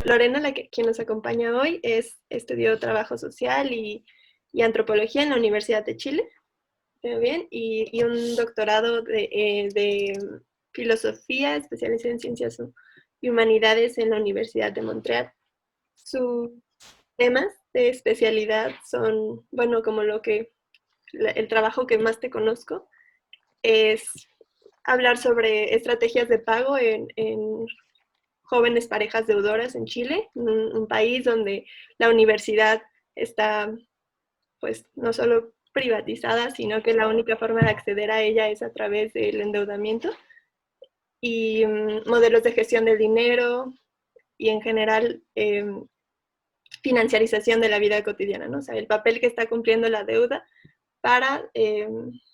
Lorena, quien nos acompaña hoy, estudió trabajo social y antropología en la Universidad de Chile, ¿muy bien? Y un doctorado de filosofía, especializado en ciencias y humanidades en la Universidad de Montreal. Sus temas de especialidad son, bueno, como el trabajo que más te conozco es hablar sobre estrategias de pago en jóvenes parejas deudoras en Chile, un país donde la universidad está, pues, no solo privatizada, sino que la única forma de acceder a ella es a través del endeudamiento, y modelos de gestión del dinero y en general financiarización de la vida cotidiana, ¿no? O sea, el papel que está cumpliendo la deuda para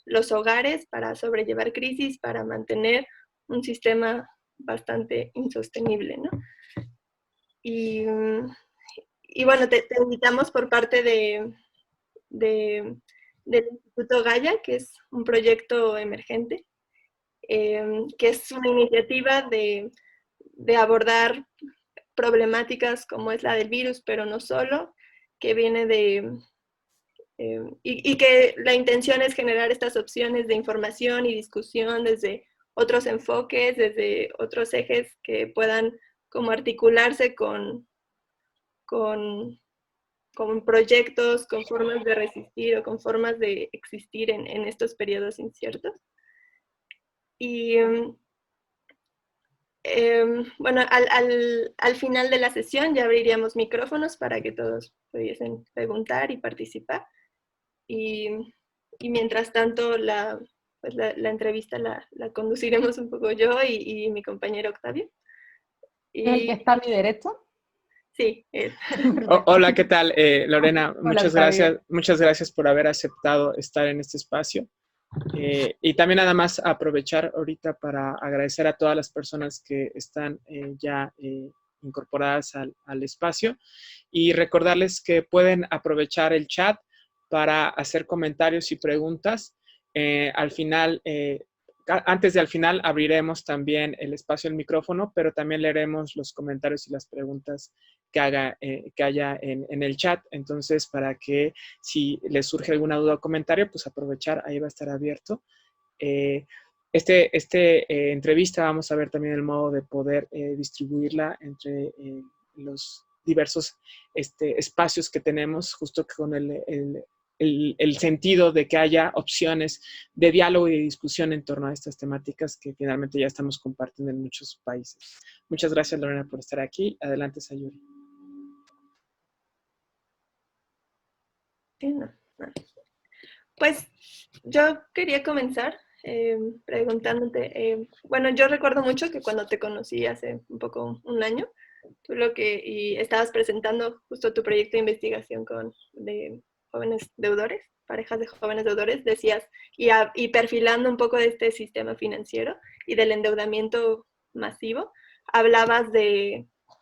los hogares, para sobrellevar crisis, para mantener un sistema bastante insostenible, ¿no? Y, y bueno, te invitamos por parte de, del Instituto Gaia, que es un proyecto emergente, que es una iniciativa de abordar problemáticas como es la del virus, pero no solo, que viene y que la intención es generar estas opciones de información y discusión desde otros enfoques, desde otros ejes que puedan como articularse con, con proyectos, con formas de resistir o con formas de existir en estos periodos inciertos. Y bueno, al final de la sesión ya abriríamos micrófonos para que todos pudiesen preguntar y participar. Y, y mientras tanto, pues la entrevista la conduciremos un poco yo y mi compañero Octavio. ¿El que Y está a mi derecha? sí, él. Hola, ¿qué tal? Lorena, Hola, Octavio. muchas gracias por haber aceptado estar en este espacio. Y también nada más aprovechar ahorita para agradecer a todas las personas que están ya incorporadas al espacio y recordarles que pueden aprovechar el chat para hacer comentarios y preguntas. Al final, antes de al final, abriremos también el espacio del micrófono, pero también leeremos los comentarios y las preguntas que haya en el chat. Entonces, para que si les surge alguna duda o comentario, pues aprovechar, ahí va a estar abierto. Entrevista vamos a ver también el modo de poder distribuirla entre los diversos espacios que tenemos, justo con el sentido de que haya opciones de diálogo y de discusión en torno a estas temáticas que finalmente ya estamos compartiendo en muchos países. Muchas gracias, Lorena, por estar aquí. Adelante, Sayuri. Pues yo quería comenzar preguntándote, bueno, yo recuerdo mucho que cuando te conocí hace un poco un año, y estabas presentando justo tu proyecto de investigación de jóvenes deudores, parejas de jóvenes deudores, decías, y perfilando un poco de este sistema financiero y del endeudamiento masivo, hablabas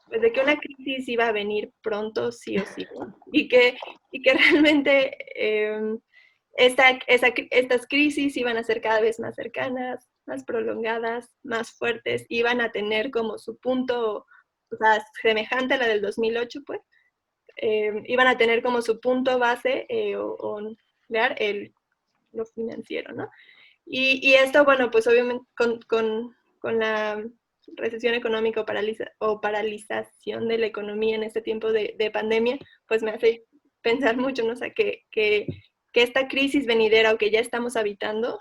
pues de que una crisis iba a venir pronto, sí o sí, ¿no? Y que realmente estas crisis iban a ser cada vez más cercanas, más prolongadas, más fuertes, iban a tener como su punto, o sea, semejante a la del 2008, pues, iban a tener como su punto base o nuclear lo financiero, ¿no? Y esto, bueno, pues obviamente con la recesión económica o paralización de la economía en este tiempo de pandemia, pues me hace pensar mucho, ¿no? O sea, que esta crisis venidera o que ya estamos habitando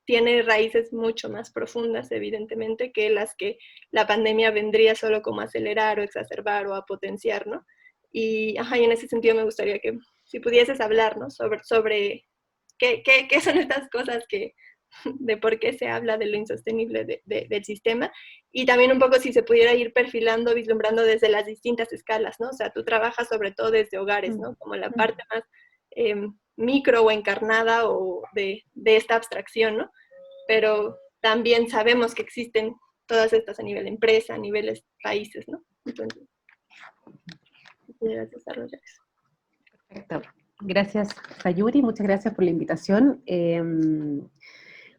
tiene raíces mucho más profundas, evidentemente, que las que la pandemia vendría solo como a acelerar o exacerbar o a potenciar, ¿no? Y en ese sentido me gustaría que si pudieses hablar, ¿no? Sobre qué son estas cosas de por qué se habla de lo insostenible del sistema, y también un poco si se pudiera ir perfilando, vislumbrando desde las distintas escalas, ¿no? O sea, tú trabajas sobre todo desde hogares, ¿no? Como la parte más micro o encarnada o de esta abstracción, ¿no? Pero también sabemos que existen todas estas a nivel empresa, a niveles países, ¿no? Entonces, ¿pudieras desarrollar eso? Perfecto. Gracias, Sayuri, muchas gracias por la invitación.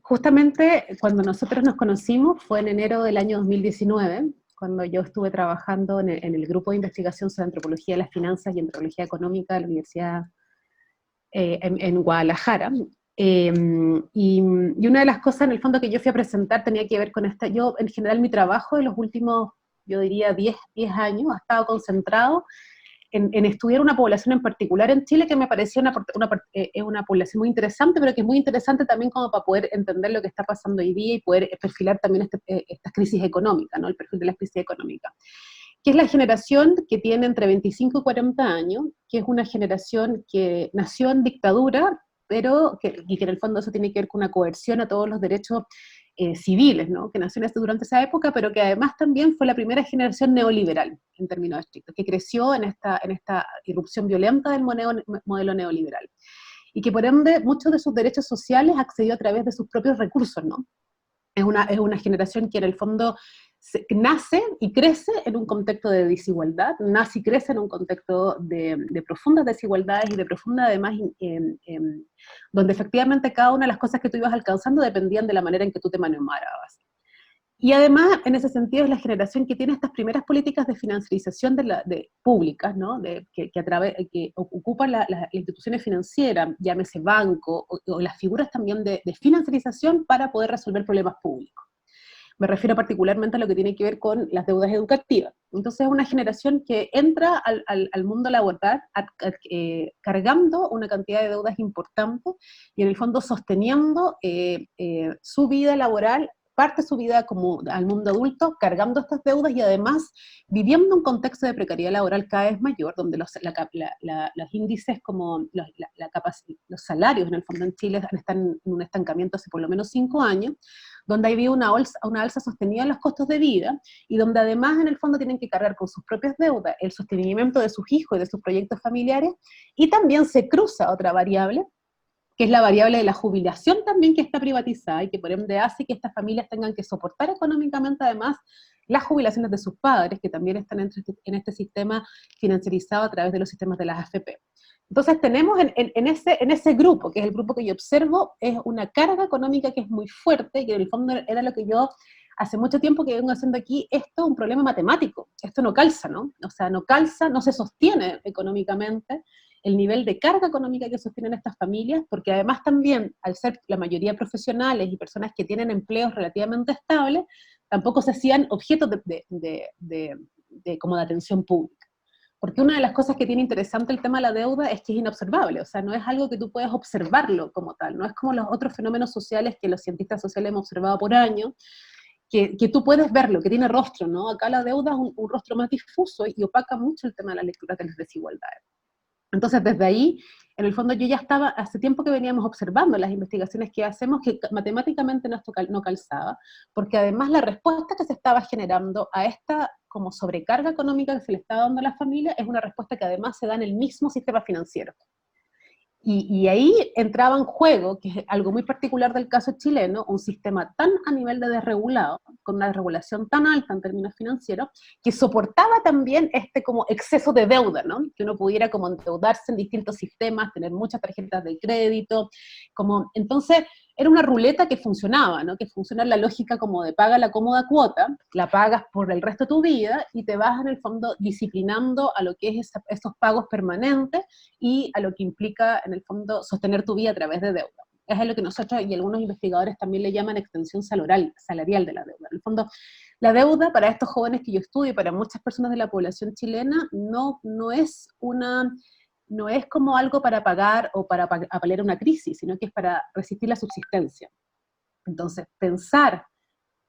Justamente cuando nosotros nos conocimos fue en enero del año 2019, cuando yo estuve trabajando en el grupo de investigación sobre antropología de las finanzas y antropología económica de la Universidad en Guadalajara. Y una de las cosas en el fondo que yo fui a presentar tenía que ver con esta. Yo en general mi trabajo en los últimos, yo diría 10 años, ha estado concentrado en estudiar una población en particular en Chile que me parecía una población muy interesante, pero que es muy interesante también como para poder entender lo que está pasando hoy día y poder perfilar también estas crisis económicas, ¿no? El perfil de las crisis económicas, que es la generación que tiene entre 25 y 40 años, que es una generación que nació en dictadura, pero y que en el fondo eso tiene que ver con una coerción a todos los derechos civiles, ¿no? Que nació durante esa época, pero que además también fue la primera generación neoliberal, en términos estrictos, que creció en esta irrupción violenta del modelo neoliberal. Y que por ende muchos de sus derechos sociales accedió a través de sus propios recursos, ¿no? Es una generación que en el fondo nace y crece en un contexto de desigualdad, nace y crece en un contexto de profundas desigualdades y de profunda, además, donde efectivamente cada una de las cosas que tú ibas alcanzando dependían de la manera en que tú te maniobrabas. Y además, en ese sentido, es la generación que tiene estas primeras políticas de financiarización públicas, ¿no? Que ocupan las instituciones financieras, llámese banco, o las figuras también de financiarización para poder resolver problemas públicos. Me refiero particularmente a lo que tiene que ver con las deudas educativas. Entonces es una generación que entra al mundo laboral cargando una cantidad de deudas importantes y en el fondo sosteniendo su vida laboral, parte de su vida como al mundo adulto, cargando estas deudas y además viviendo un contexto de precariedad laboral cada vez mayor, donde los índices como los salarios en el fondo en Chile están en un estancamiento hace por lo menos 5 años, donde ha habido una alza sostenida en los costos de vida, y donde además en el fondo tienen que cargar con sus propias deudas el sostenimiento de sus hijos y de sus proyectos familiares, y también se cruza otra variable, que es la variable de la jubilación también, que está privatizada, y que por ende hace que estas familias tengan que soportar económicamente además las jubilaciones de sus padres, que también están en este sistema financiarizado a través de los sistemas de las AFP. Entonces tenemos en ese grupo, que es el grupo que yo observo, es una carga económica que es muy fuerte, que en el fondo era lo que yo hace mucho tiempo que vengo haciendo aquí. Esto es un problema matemático, esto no calza, ¿no? O sea, no calza, no se sostiene económicamente el nivel de carga económica que sostienen estas familias, porque además también, al ser la mayoría profesionales y personas que tienen empleos relativamente estables, tampoco se hacían objetos como de atención pública. Porque una de las cosas que tiene interesante el tema de la deuda es que es inobservable, o sea, no es algo que tú puedas observarlo como tal, no es como los otros fenómenos sociales que los cientistas sociales hemos observado por años, que tú puedes verlo, que tiene rostro, ¿no? Acá la deuda es un rostro más difuso y opaca mucho el tema de la lectura de las desigualdades. Entonces, desde ahí, en el fondo yo ya estaba, hace tiempo que veníamos observando las investigaciones que hacemos, que matemáticamente no calzaba, porque además la respuesta que se estaba generando a esta como sobrecarga económica que se le estaba dando a las familias es una respuesta que además se da en el mismo sistema financiero. Y ahí entraba en juego, que es algo muy particular del caso chileno, un sistema tan a nivel de desregulado, con una desregulación tan alta en términos financieros, que soportaba también este como exceso de deuda, ¿no? Que uno pudiera como endeudarse en distintos sistemas, tener muchas tarjetas de crédito, entonces era una ruleta que funcionaba, ¿no? Que funciona la lógica como de paga la cómoda cuota, la pagas por el resto de tu vida y te vas en el fondo disciplinando a lo que es esos pagos permanentes y a lo que implica en el fondo sostener tu vida a través de deuda. Es a lo que nosotros y algunos investigadores también le llaman extensión salarial de la deuda. En el fondo, la deuda para estos jóvenes que yo estudio y para muchas personas de la población chilena no es como algo para pagar o para paliar una crisis, sino que es para resistir la subsistencia. Entonces, pensar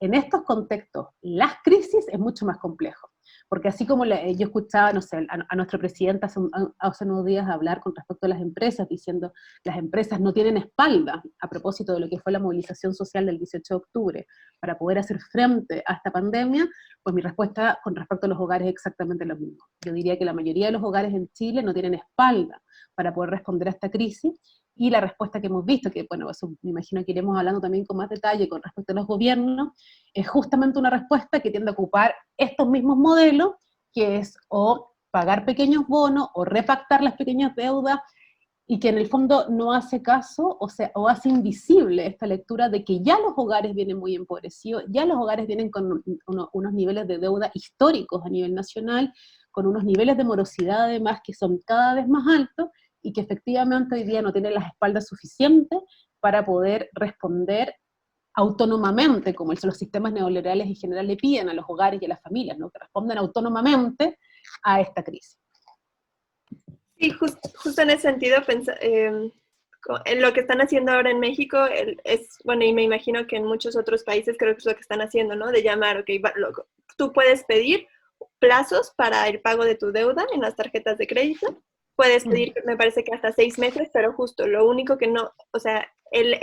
en estos contextos las crisis es mucho más complejo, porque así como yo escuchaba, no sé, a nuestro presidente hace unos días hablar con respecto a las empresas, diciendo las empresas no tienen espalda, a propósito de lo que fue la movilización social del 18 de octubre, para poder hacer frente a esta pandemia, pues mi respuesta con respecto a los hogares es exactamente lo mismo. Yo diría que la mayoría de los hogares en Chile no tienen espalda para poder responder a esta crisis, y la respuesta que hemos visto, que bueno, eso me imagino que iremos hablando también con más detalle con respecto a los gobiernos, es justamente una respuesta que tiende a ocupar estos mismos modelos, que es o pagar pequeños bonos, o repactar las pequeñas deudas, y que en el fondo no hace caso, o hace invisible esta lectura de que ya los hogares vienen muy empobrecidos, ya los hogares vienen con unos niveles de deuda históricos a nivel nacional, con unos niveles de morosidad además que son cada vez más altos, y que efectivamente hoy día no tienen las espaldas suficientes para poder responder autónomamente, como los sistemas neoliberales en general le piden a los hogares y a las familias, ¿no? Que respondan autónomamente a esta crisis. Sí, justo en ese sentido, en lo que están haciendo ahora en México bueno, y me imagino que en muchos otros países creo que es lo que están haciendo, ¿no? De llamar, ok, tú puedes pedir plazos para el pago de tu deuda en las tarjetas de crédito, puedes pedir, me parece que hasta 6 meses, pero justo lo único que no, o sea, el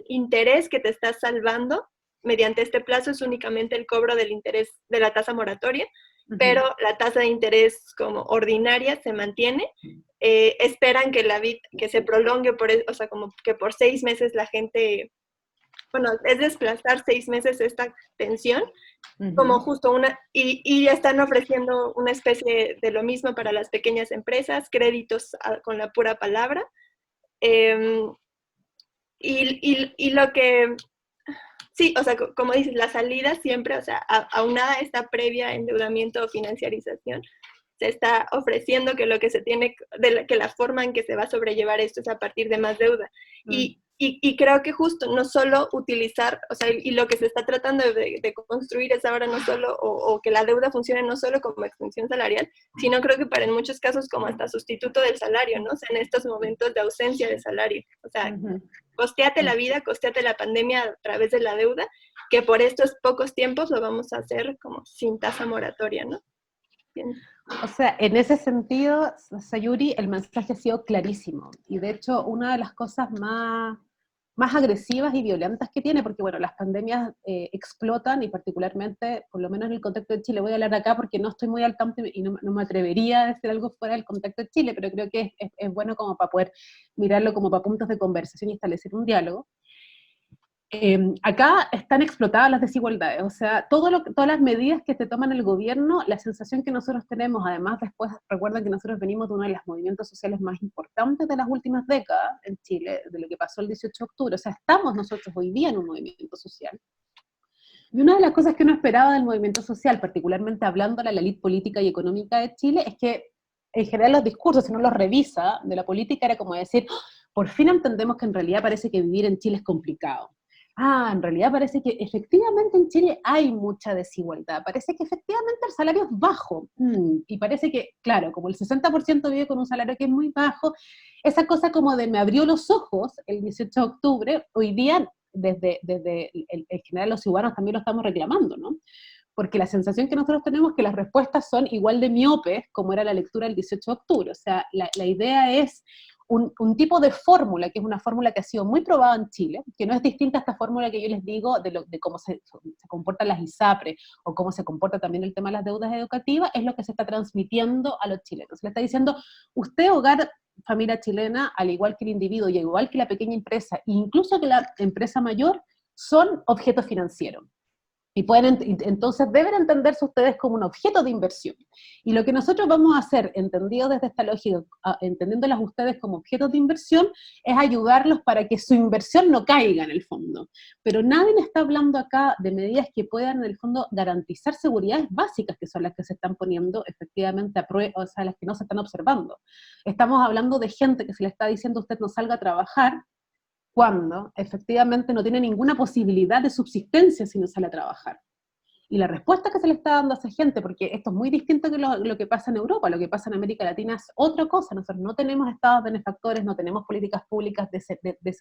interés que te estás salvando mediante este plazo es únicamente el cobro del interés de la tasa moratoria, pero la tasa de interés como ordinaria se mantiene. Esperan que se prolongue, o sea, como que por 6 meses la gente, bueno, es desplazar 6 meses esta tensión, como justo y están ofreciendo una especie de lo mismo para las pequeñas empresas, créditos con la pura palabra, y lo que, sí, o sea, como dices, la salida siempre, o sea, aunada a esta previa endeudamiento o financiarización, se está ofreciendo que lo que se tiene, que la forma en que se va a sobrellevar esto es a partir de más deuda. Y creo que justo no solo utilizar, o sea, y lo que se está tratando de construir es ahora no solo, o que la deuda funcione no solo como extensión salarial, sino creo que para en muchos casos como hasta sustituto del salario, ¿no? O sea, en estos momentos de ausencia de salario. O sea, costeate la vida, costeate la pandemia a través de la deuda, que por estos pocos tiempos lo vamos a hacer como sin tasa moratoria, ¿no? Bien. O sea, en ese sentido, Sayuri, el mensaje ha sido clarísimo. Y de hecho, una de las cosas más agresivas y violentas que tiene, porque bueno, las pandemias explotan, y particularmente, por lo menos en el contexto de Chile, voy a hablar acá porque no estoy muy al tanto y no me atrevería a decir algo fuera del contexto de Chile, pero creo que es bueno como para poder mirarlo como para puntos de conversación y establecer un diálogo. Acá están explotadas las desigualdades, o sea, todas las medidas que se toman el gobierno, la sensación que nosotros tenemos, además después recuerden que nosotros venimos de uno de los movimientos sociales más importantes de las últimas décadas en Chile, de lo que pasó el 18 de octubre, o sea, estamos nosotros hoy día en un movimiento social. Y una de las cosas que uno esperaba del movimiento social, particularmente hablando a la élite política y económica de Chile, es que en general los discursos, si uno los revisa, de la política era como decir, por fin entendemos que en realidad parece que vivir en Chile es complicado. En realidad parece que efectivamente en Chile hay mucha desigualdad, parece que efectivamente el salario es bajo, y parece que, claro, como el 60% vive con un salario que es muy bajo, esa cosa como de me abrió los ojos el 18 de octubre, hoy día desde el general los ciudadanos también lo estamos reclamando, ¿no? Porque la sensación que nosotros tenemos es que las respuestas son igual de miopes como era la lectura del 18 de octubre, o sea, la idea es un tipo de fórmula, que es una fórmula que ha sido muy probada en Chile, que no es distinta a esta fórmula que yo les digo de cómo se comportan las ISAPRE, o cómo se comporta también el tema de las deudas educativas, es lo que se está transmitiendo a los chilenos. Se le está diciendo, usted hogar, familia chilena, al igual que el individuo, y al igual que la pequeña empresa, e incluso que la empresa mayor, son objetos financieros. Y entonces deben entenderse ustedes como un objeto de inversión. Y lo que nosotros vamos a hacer, entendido desde esta lógica, entendiéndolas ustedes como objetos de inversión, es ayudarlos para que su inversión no caiga en el fondo. Pero nadie está hablando acá de medidas que puedan en el fondo garantizar seguridades básicas, que son las que se están poniendo efectivamente a prueba, o sea, las que no se están observando. Estamos hablando de gente que se le está diciendo usted no salga a trabajar, cuando efectivamente no tiene ninguna posibilidad de subsistencia si no sale a trabajar. Y la respuesta que se le está dando a esa gente, porque esto es muy distinto que lo que pasa en Europa, lo que pasa en América Latina es otra cosa. Nosotros no tenemos estados benefactores, no tenemos políticas públicas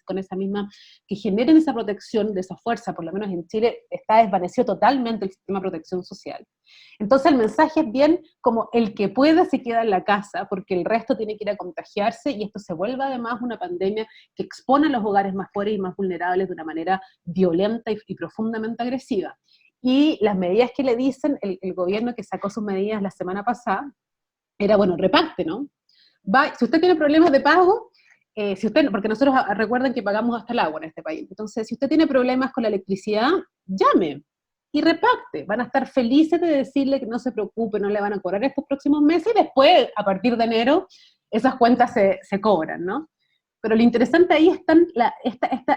con esa misma, que generen esa protección, de esa fuerza. Por lo menos en Chile está desvanecido totalmente el sistema de protección social. Entonces el mensaje es bien como el que pueda se queda en la casa, porque el resto tiene que ir a contagiarse, y esto se vuelve además una pandemia que expone a los hogares más pobres y más vulnerables de una manera violenta y profundamente agresiva. Y las medidas que le dicen, el gobierno que sacó sus medidas la semana pasada, era, bueno, reparte, ¿no? Si usted tiene problemas de pago, porque nosotros recuerden que pagamos hasta el agua en este país, entonces si usted tiene problemas con la electricidad, llame y reparte. Van a estar felices de decirle que no se preocupe, no le van a cobrar estos próximos meses, y después, a partir de enero, esas cuentas se cobran, ¿no? Pero lo interesante ahí está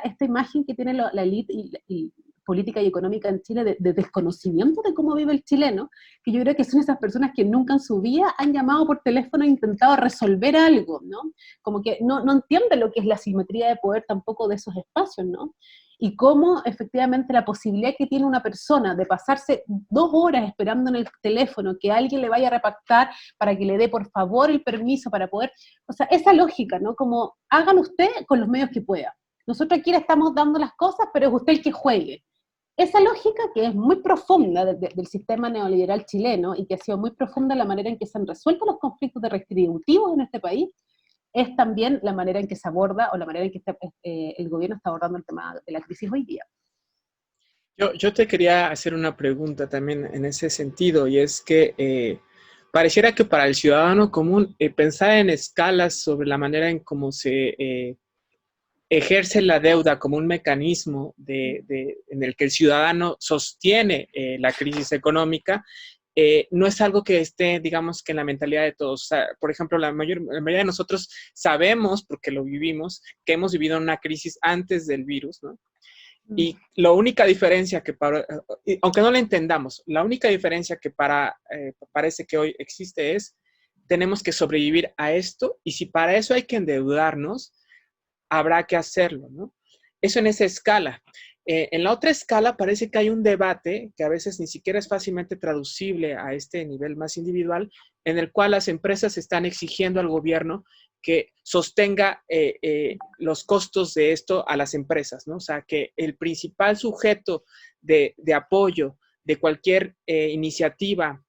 esta imagen que tiene la élite y política y económica en Chile de desconocimiento de cómo vive el chileno, que yo creo que son esas personas que nunca en su vida han llamado por teléfono e intentado resolver algo, ¿no? Como que no entienden lo que es la asimetría de poder tampoco de esos espacios, ¿no? Y cómo efectivamente la posibilidad que tiene una persona de pasarse 2 horas esperando en el teléfono que alguien le vaya a repactar para que le dé por favor el permiso para poder, o sea, esa lógica, ¿no? Como hágalo usted con los medios que pueda. Nosotros aquí le estamos dando las cosas, pero es usted el que juegue. Esa lógica que es muy profunda del sistema neoliberal chileno y que ha sido muy profunda en la manera en que se han resuelto los conflictos retributivos en este país, es también la manera en que se aborda o la manera en que el gobierno está abordando el tema de la crisis hoy día. Yo te quería hacer una pregunta también en ese sentido, y es que pareciera que para el ciudadano común pensar en escalas sobre la manera en cómo se ejerce la deuda como un mecanismo en el que el ciudadano sostiene la crisis económica, no es algo que esté, digamos, que en la mentalidad de todos. O sea, por ejemplo, la mayoría de nosotros sabemos, porque lo vivimos, que hemos vivido una crisis antes del virus, ¿no? Y la única diferencia aunque no la entendamos, la única diferencia que parece que hoy existe es, tenemos que sobrevivir a esto, y si para eso hay que endeudarnos, habrá que hacerlo, ¿no? Eso en esa escala. En la otra escala parece que hay un debate que a veces ni siquiera es fácilmente traducible a este nivel más individual, en el cual las empresas están exigiendo al gobierno que sostenga los costos de esto a las empresas, ¿no? O sea, que el principal sujeto de apoyo de cualquier iniciativa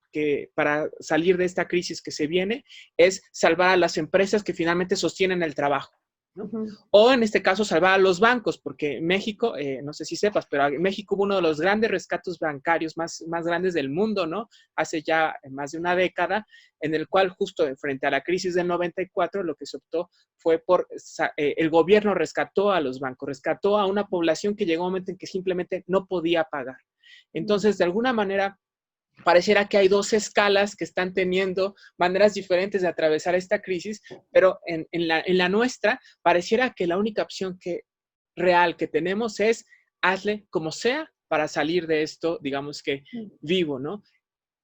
para salir de esta crisis que se viene es salvar a las empresas que finalmente sostienen el trabajo, ¿no? O en este caso salvar a los bancos, porque México, no sé si sepas, pero en México hubo uno de los grandes rescates bancarios más grandes del mundo, ¿no? Hace ya más de una década, en el cual justo frente a la crisis del 94, lo que se optó fue el gobierno rescató a los bancos, rescató a una población que llegó a un momento en que simplemente no podía pagar. Entonces, de alguna manera, pareciera que hay dos escalas que están teniendo maneras diferentes de atravesar esta crisis, pero en la nuestra pareciera que la única opción real que tenemos es hazle como sea para salir de esto, digamos que vivo, ¿no?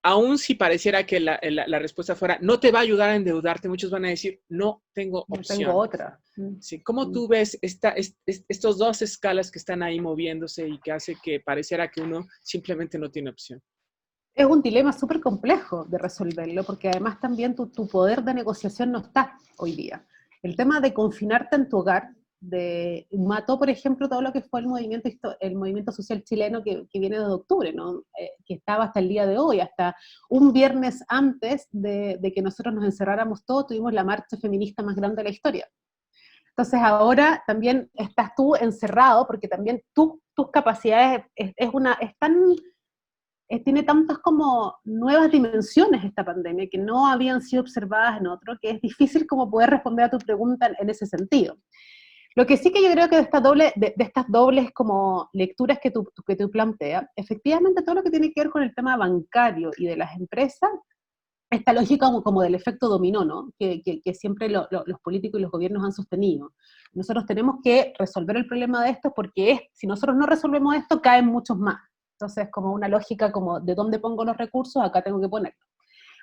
Aún si pareciera que la respuesta fuera no te va a ayudar a endeudarte, muchos van a decir no tengo opción. No tengo otra. Sí, ¿cómo tú ves estos dos escalas que están ahí moviéndose y que hace que pareciera que uno simplemente no tiene opción? Es un dilema súper complejo de resolverlo, porque además también tu poder de negociación no está hoy día. El tema de confinarte en tu hogar mató, por ejemplo, todo lo que fue el movimiento social chileno que viene de octubre, ¿no? Que estaba hasta el día de hoy, hasta un viernes antes de que nosotros nos encerráramos todos, tuvimos la marcha feminista más grande de la historia. Entonces ahora también estás tú encerrado, porque también tus capacidades tiene tantas como nuevas dimensiones esta pandemia que no habían sido observadas en otro, que es difícil como poder responder a tu pregunta en ese sentido. Lo que sí que yo creo que de estas dobles como lecturas que tú planteas, efectivamente todo lo que tiene que ver con el tema bancario y de las empresas, esta lógica como del efecto dominó, ¿no? Que siempre los políticos y los gobiernos han sostenido. Nosotros tenemos que resolver el problema de esto porque si nosotros no resolvemos esto, caen muchos más. Entonces, como una lógica como de dónde pongo los recursos, acá tengo que ponerlos.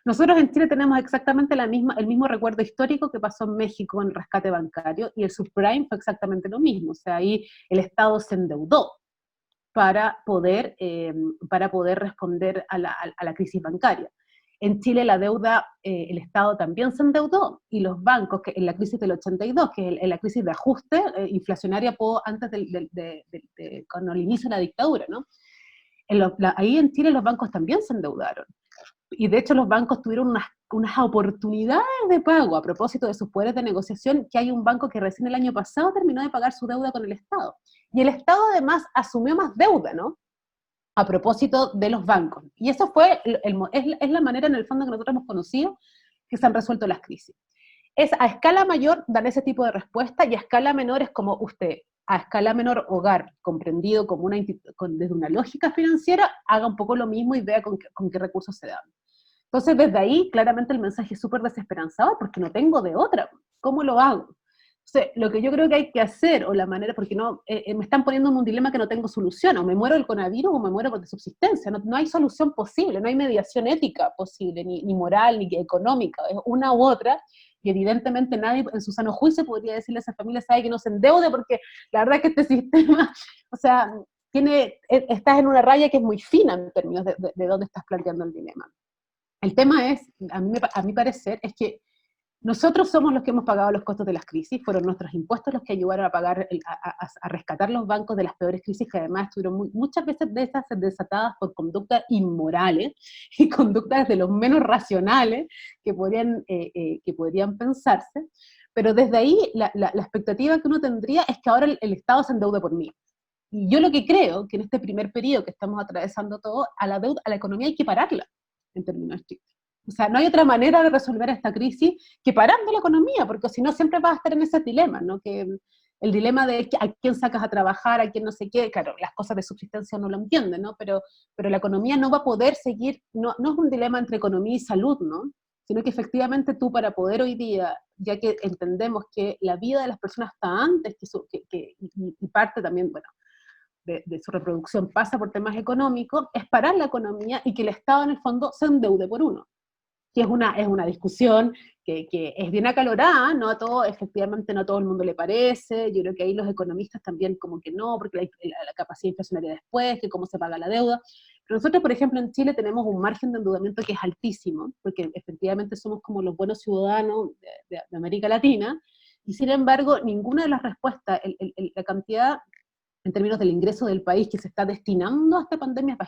Nosotros en Chile tenemos exactamente el mismo recuerdo histórico que pasó en México en el rescate bancario, y el subprime fue exactamente lo mismo. O sea, ahí el Estado se endeudó para poder responder a la crisis bancaria. En Chile la deuda, el Estado también se endeudó, y los bancos, que en la crisis del 82, que es la crisis de ajuste inflacionaria antes con el inicio de la dictadura, ¿no? Ahí en Chile los bancos también se endeudaron. Y de hecho los bancos tuvieron unas oportunidades de pago a propósito de sus poderes de negociación, que hay un banco que recién el año pasado terminó de pagar su deuda con el Estado. Y el Estado además asumió más deuda, ¿no? A propósito de los bancos. Y eso es la manera en el fondo que nosotros hemos conocido que se han resuelto las crisis. Es a escala mayor dar ese tipo de respuesta, y a escala menor es como usted, a escala menor hogar, comprendido como desde una lógica financiera, haga un poco lo mismo y vea con qué recursos se dan. Entonces, desde ahí, claramente el mensaje es súper desesperanzador, porque no tengo de otra. ¿Cómo lo hago? Entonces, lo que yo creo que hay que hacer, o la manera, porque no, me están poniendo en un dilema que no tengo solución, o me muero del coronavirus o me muero de subsistencia, no hay solución posible, no hay mediación ética posible, ni moral, ni económica, es una u otra, y evidentemente nadie en su sano juicio podría decirle a esa familia, sabe que no se endeude, porque la verdad es que este sistema, o sea, estás en una raya que es muy fina en términos de dónde estás planteando el dilema. El tema es, a mi parecer, es que nosotros somos los que hemos pagado los costos de las crisis, fueron nuestros impuestos los que ayudaron a pagar, a rescatar los bancos de las peores crisis, que además estuvieron muchas veces de esas desatadas por conductas inmorales y conductas de los menos racionales que podrían pensarse, pero desde ahí la expectativa que uno tendría es que ahora el Estado se endeude por mí. Y yo lo que creo, que en este primer periodo que estamos atravesando todo, a la economía hay que pararla, en términos estrictos. O sea, no hay otra manera de resolver esta crisis que parando la economía, porque si no siempre vas a estar en ese dilema, ¿no? Que el dilema de a quién sacas a trabajar, a quién no sé qué, claro, las cosas de subsistencia no lo entienden, ¿no? Pero la economía no va a poder seguir, no es un dilema entre economía y salud, ¿no? Sino que efectivamente tú para poder hoy día, ya que entendemos que la vida de las personas está antes y parte también, bueno, de su reproducción pasa por temas económicos, es parar la economía y que el Estado en el fondo se endeude por uno, que es una discusión que es bien acalorada, no a todo, efectivamente no a todo el mundo le parece, yo creo que ahí los economistas también como que no, porque la capacidad inflacionaria después, que cómo se paga la deuda, pero nosotros, por ejemplo, en Chile tenemos un margen de endeudamiento que es altísimo, porque efectivamente somos como los buenos ciudadanos de América Latina, y sin embargo, ninguna de las respuestas, la cantidad en términos del ingreso del país que se está destinando a esta pandemia es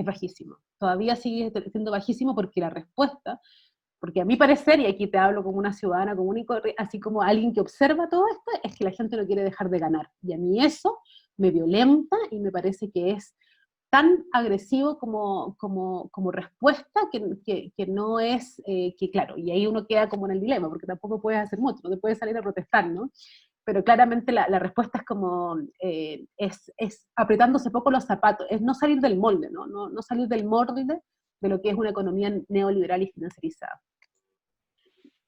bajísimo. Todavía sigue siendo bajísimo porque la respuesta, porque a mi parecer, y aquí te hablo como una ciudadana común y corriente, así como alguien que observa todo esto, es que la gente no quiere dejar de ganar. Y a mí eso me violenta y me parece que es tan agresivo como respuesta que no es, que claro, y ahí uno queda como en el dilema, porque tampoco puedes hacer mucho, no te puedes salir a protestar, ¿no? Pero claramente la respuesta es como, es apretándose poco los zapatos, es no salir del molde, ¿no? No salir del molde de lo que es una economía neoliberal y financiarizada.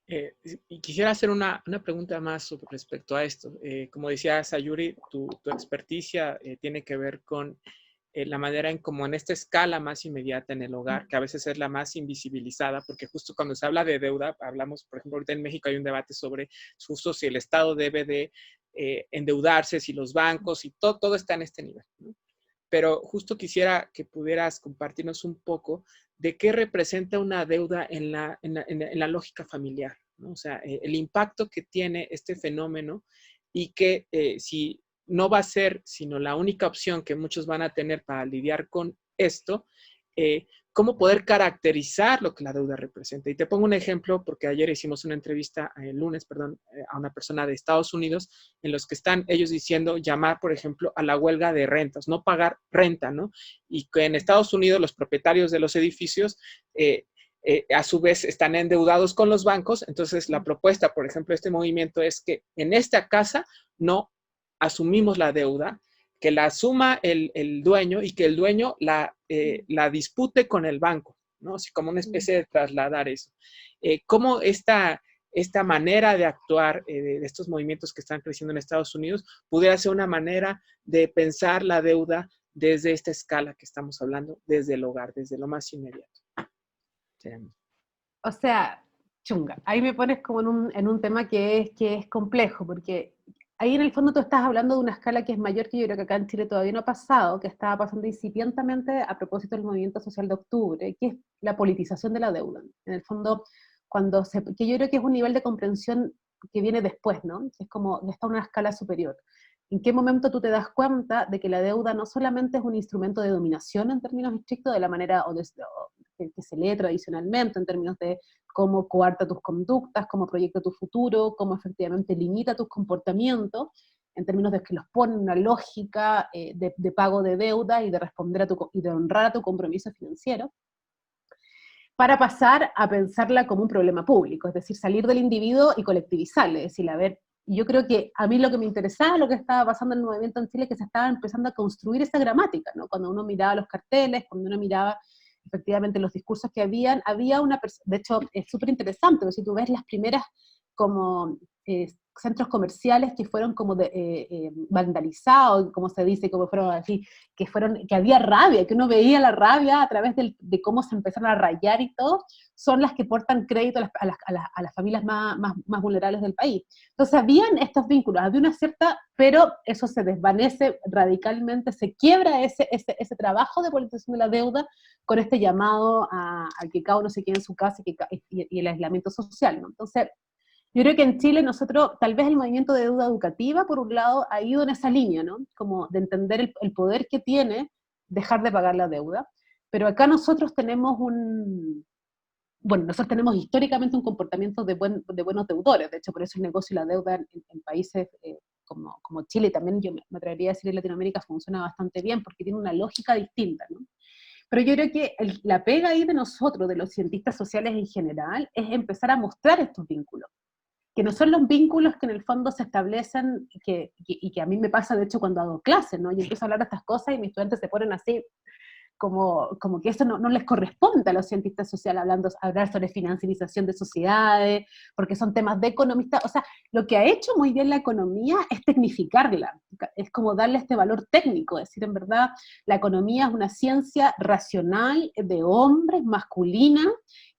Y quisiera hacer una pregunta más respecto a esto. Como decía Sayuri, tu experticia tiene que ver con la manera en cómo en esta escala más inmediata en el hogar, que a veces es la más invisibilizada, porque justo cuando se habla de deuda, hablamos, por ejemplo, ahorita en México hay un debate sobre justo si el Estado debe de endeudarse, si los bancos, y todo está en este nivel, ¿no? Pero justo quisiera que pudieras compartirnos un poco de qué representa una deuda en la lógica familiar, ¿no? O sea, el impacto que tiene este fenómeno y que si no va a ser sino la única opción que muchos van a tener para lidiar con esto, cómo poder caracterizar lo que la deuda representa. Y te pongo un ejemplo, porque ayer hicimos una entrevista, el lunes, perdón, a una persona de Estados Unidos, en los que están ellos diciendo llamar, por ejemplo, a la huelga de rentas, no pagar renta, ¿no? Y que en Estados Unidos los propietarios de los edificios a su vez están endeudados con los bancos. Entonces la propuesta, por ejemplo, de este movimiento es que en esta casa no asumimos la deuda, que la asuma el dueño y que el dueño la dispute con el banco, ¿no? Así como una especie de trasladar eso. ¿Cómo esta manera de actuar de estos movimientos que están creciendo en Estados Unidos pudiera ser una manera de pensar la deuda desde esta escala que estamos hablando, desde el hogar, desde lo más inmediato? Sí. O sea, chunga, ahí me pones como en un tema que es complejo, porque ahí en el fondo tú estás hablando de una escala que es mayor, que yo creo que acá en Chile todavía no ha pasado, que estaba pasando incipientemente a propósito del movimiento social de octubre, que es la politización de la deuda. En el fondo, que yo creo que es un nivel de comprensión que viene después, ¿no? Es como, está en una escala superior. ¿En qué momento tú te das cuenta de que la deuda no solamente es un instrumento de dominación en términos estrictos, de la manera que se lee tradicionalmente, en términos de cómo coarta tus conductas, cómo proyecta tu futuro, cómo efectivamente limita tus comportamientos, en términos de que los pone en una lógica de pago de deuda y de responder y de honrar a tu compromiso financiero, para pasar a pensarla como un problema público, es decir, salir del individuo y colectivizarle, es decir, a ver, y yo creo que a mí lo que me interesaba, lo que estaba pasando en el movimiento en Chile, es que se estaba empezando a construir esa gramática, ¿no? Cuando uno miraba los carteles, cuando uno miraba efectivamente los discursos que había de hecho es súper interesante, porque si tú ves las primeras como centros comerciales que fueron como vandalizados, como se dice, como fueron así, que había rabia, que uno veía la rabia a través de cómo se empezaron a rayar y todo, son las que portan crédito a las familias más vulnerables del país. Entonces habían estos vínculos, había una cierta, pero eso se desvanece radicalmente, se quiebra ese trabajo de politización de la deuda con este llamado a que cada uno se quede en su casa y el aislamiento social, ¿no? Entonces, yo creo que en Chile nosotros, tal vez el movimiento de deuda educativa, por un lado, ha ido en esa línea, ¿no? Como de entender el poder que tiene dejar de pagar la deuda, pero acá nosotros tenemos nosotros tenemos históricamente un comportamiento de buenos deudores, de hecho por eso el negocio y la deuda en países como Chile, también yo me atrevería a decir en Latinoamérica, funciona bastante bien, porque tiene una lógica distinta, ¿no? Pero yo creo que la pega ahí de nosotros, de los cientistas sociales en general, es empezar a mostrar estos vínculos, que no son los vínculos que en el fondo se establecen, y que a mí me pasa de hecho cuando hago clases, ¿no? Y empiezo a hablar de estas cosas y mis estudiantes se ponen así, como que eso no les corresponde a los cientistas sociales hablar sobre financiarización de sociedades, porque son temas de economistas. O sea, lo que ha hecho muy bien la economía es tecnificarla, es como darle este valor técnico, es decir, en verdad, la economía es una ciencia racional de hombres, masculina,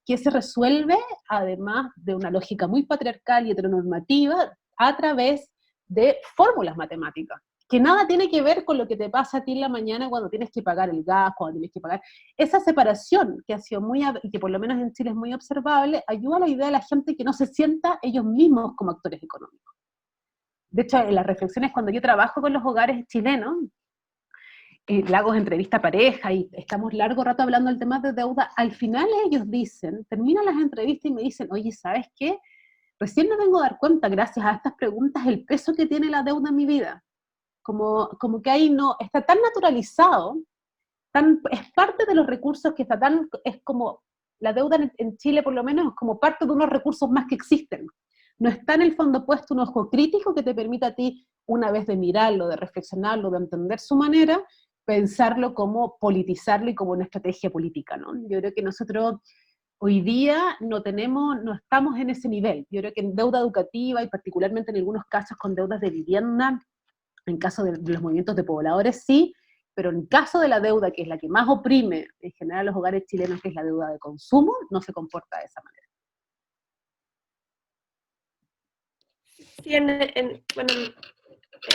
que se resuelve, además de una lógica muy patriarcal y heteronormativa, a través de fórmulas matemáticas, que nada tiene que ver con lo que te pasa a ti en la mañana cuando tienes que pagar el gas, cuando tienes que pagar. Esa separación que ha sido y que por lo menos en Chile es muy observable, ayuda a la idea de la gente que no se sienta ellos mismos como actores económicos. De hecho, en las reflexiones cuando yo trabajo con los hogares chilenos, hago entrevista a pareja y estamos largo rato hablando del tema de deuda, al final ellos terminan las entrevistas y me dicen, oye, ¿sabes qué? Recién me vengo a dar cuenta, gracias a estas preguntas, el peso que tiene la deuda en mi vida. Como que ahí no, está tan naturalizado, es parte de los recursos que es como, la deuda en Chile por lo menos es como parte de unos recursos más que existen. No está en el fondo puesto un ojo crítico que te permita a ti, una vez de mirarlo, de reflexionarlo, de entender su manera, pensarlo como politizarlo y como una estrategia política, ¿no? Yo creo que nosotros hoy día no estamos en ese nivel. Yo creo que en deuda educativa y particularmente en algunos casos con deudas de vivienda, en caso de los movimientos de pobladores sí, pero en caso de la deuda, que es la que más oprime en general a los hogares chilenos, que es la deuda de consumo, no se comporta de esa manera. Sí, bueno,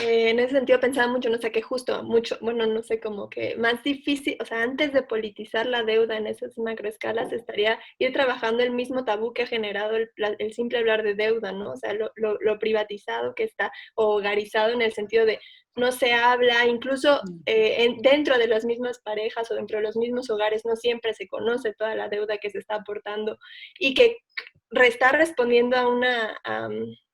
en ese sentido pensaba mucho, no sé, que justo mucho, bueno, no sé, como que más difícil, o sea, antes de politizar la deuda en esas macroescalas estaría ir trabajando el mismo tabú que ha generado el simple hablar de deuda, ¿no? O sea, lo privatizado que está, o hogarizado en el sentido de no se habla, incluso dentro de las mismas parejas o dentro de los mismos hogares no siempre se conoce toda la deuda que se está aportando y que está respondiendo a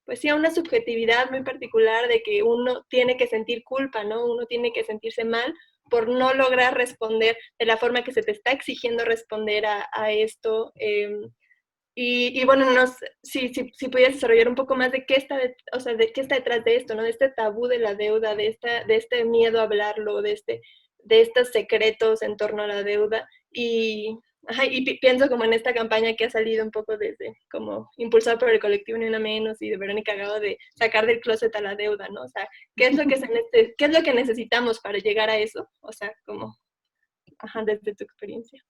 pues sí, a una subjetividad muy particular de que uno tiene que sentir culpa, ¿no? Uno tiene que sentirse mal por no lograr responder de la forma que se te está exigiendo responder a esto. Y bueno, si pudieras desarrollar un poco más de qué está, de qué está detrás de esto, ¿no? De este tabú de la deuda, de este miedo a hablarlo, de estos secretos en torno a la deuda. Y pienso como en esta campaña que ha salido un poco desde, como impulsada por el colectivo Ni Una Menos y de Verónica Gago, de sacar del closet a la deuda, ¿no? O sea, ¿qué es lo que necesitamos para llegar a eso? O sea, como, desde tu experiencia.